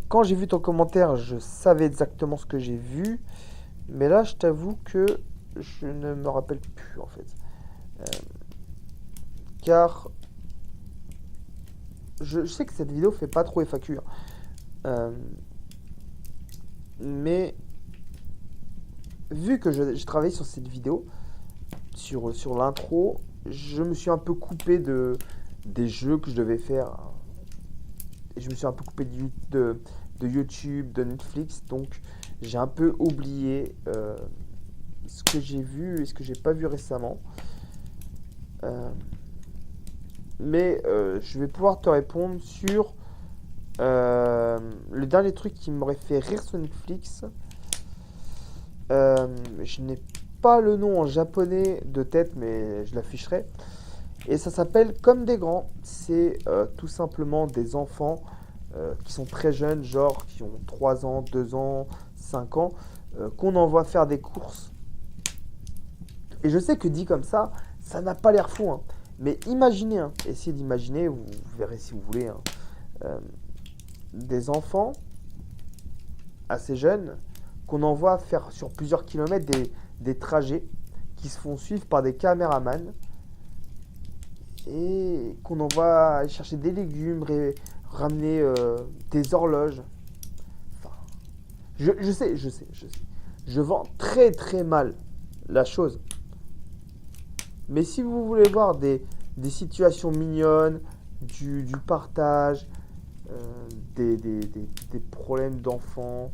quand j'ai vu ton commentaire, je savais exactement ce que j'ai vu. Mais là, je t'avoue que je ne me rappelle plus, en fait. Car je sais que cette vidéo fait pas trop FAQ. Hein. Mais vu que je travaillais sur cette vidéo, sur l'intro, je me suis un peu coupé des jeux que je devais faire. Et je me suis un peu coupé de YouTube, de Netflix. Donc j'ai un peu oublié ce que j'ai vu et ce que j'ai pas vu récemment. Mais je vais pouvoir te répondre sur le dernier truc qui m'aurait fait rire sur Netflix. Je n'ai pas le nom en japonais de tête, mais je l'afficherai. Et ça s'appelle Comme des grands. C'est tout simplement des enfants qui sont très jeunes, genre qui ont 3 ans, 2 ans, 5 ans, qu'on envoie faire des courses. Et je sais que dit comme ça n'a pas l'air fou. Hein. Mais imaginez, hein, essayez d'imaginer, vous verrez si vous voulez, hein, des enfants assez jeunes qu'on envoie faire sur plusieurs kilomètres des trajets qui se font suivre par des caméramans. Et qu'on envoie aller chercher des légumes, ramener des horloges. Enfin, je sais. Je vends très mal la chose. Mais si vous voulez voir des situations mignonnes, du partage, des problèmes d'enfants,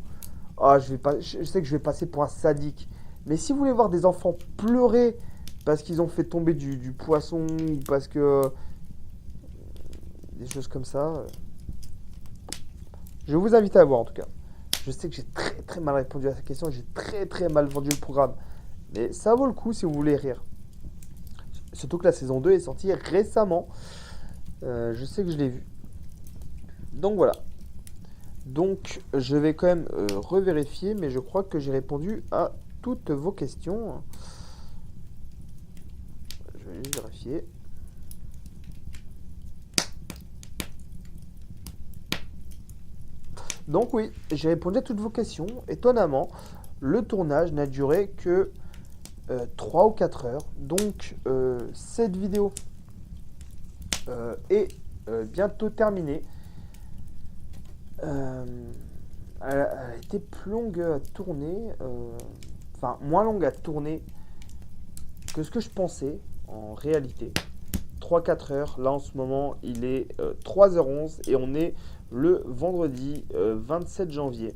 je sais que je vais passer pour un sadique. Mais si vous voulez voir des enfants pleurer parce qu'ils ont fait tomber du poisson ou parce que des choses comme ça, je vous invite à voir en tout cas. Je sais que j'ai très mal répondu à cette question, j'ai très mal vendu le programme, mais ça vaut le coup si vous voulez rire. Surtout que la saison 2 est sortie récemment. Je sais que je l'ai vu. Donc voilà. Donc je vais quand même revérifier, mais je crois que j'ai répondu à toutes vos questions. Je vais juste vérifier. Donc oui, j'ai répondu à toutes vos questions. Étonnamment, le tournage n'a duré que 3 ou 4 heures. Donc cette vidéo est bientôt terminée. Elle a été plus longue à tourner. Enfin, moins longue à tourner que ce que je pensais en réalité. 3-4 heures. Là en ce moment, il est 3h11 et on est le vendredi 27 janvier.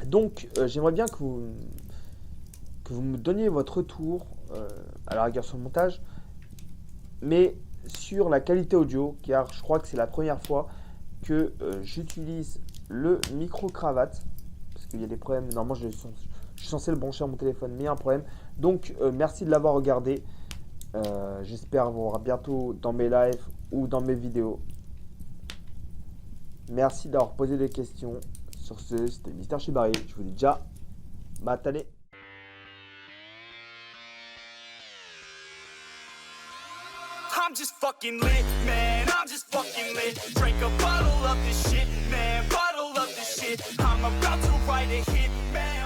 Donc j'aimerais bien que vous me donniez votre retour à la rigueur sur le montage, mais sur la qualité audio, car je crois que c'est la première fois que j'utilise le micro-cravate. Parce qu'il y a des problèmes. Normalement, je suis censé le brancher à mon téléphone, mais il y a un problème. Donc, merci de l'avoir regardé. J'espère vous voir bientôt dans mes lives ou dans mes vidéos. Merci d'avoir posé des questions. Sur ce, c'était Mister Shibari. Je vous dis déjà, matane. I'm just fucking lit, man, I'm just fucking lit. Drink a bottle of this shit, man, bottle of this shit. I'm about to write a hit, man.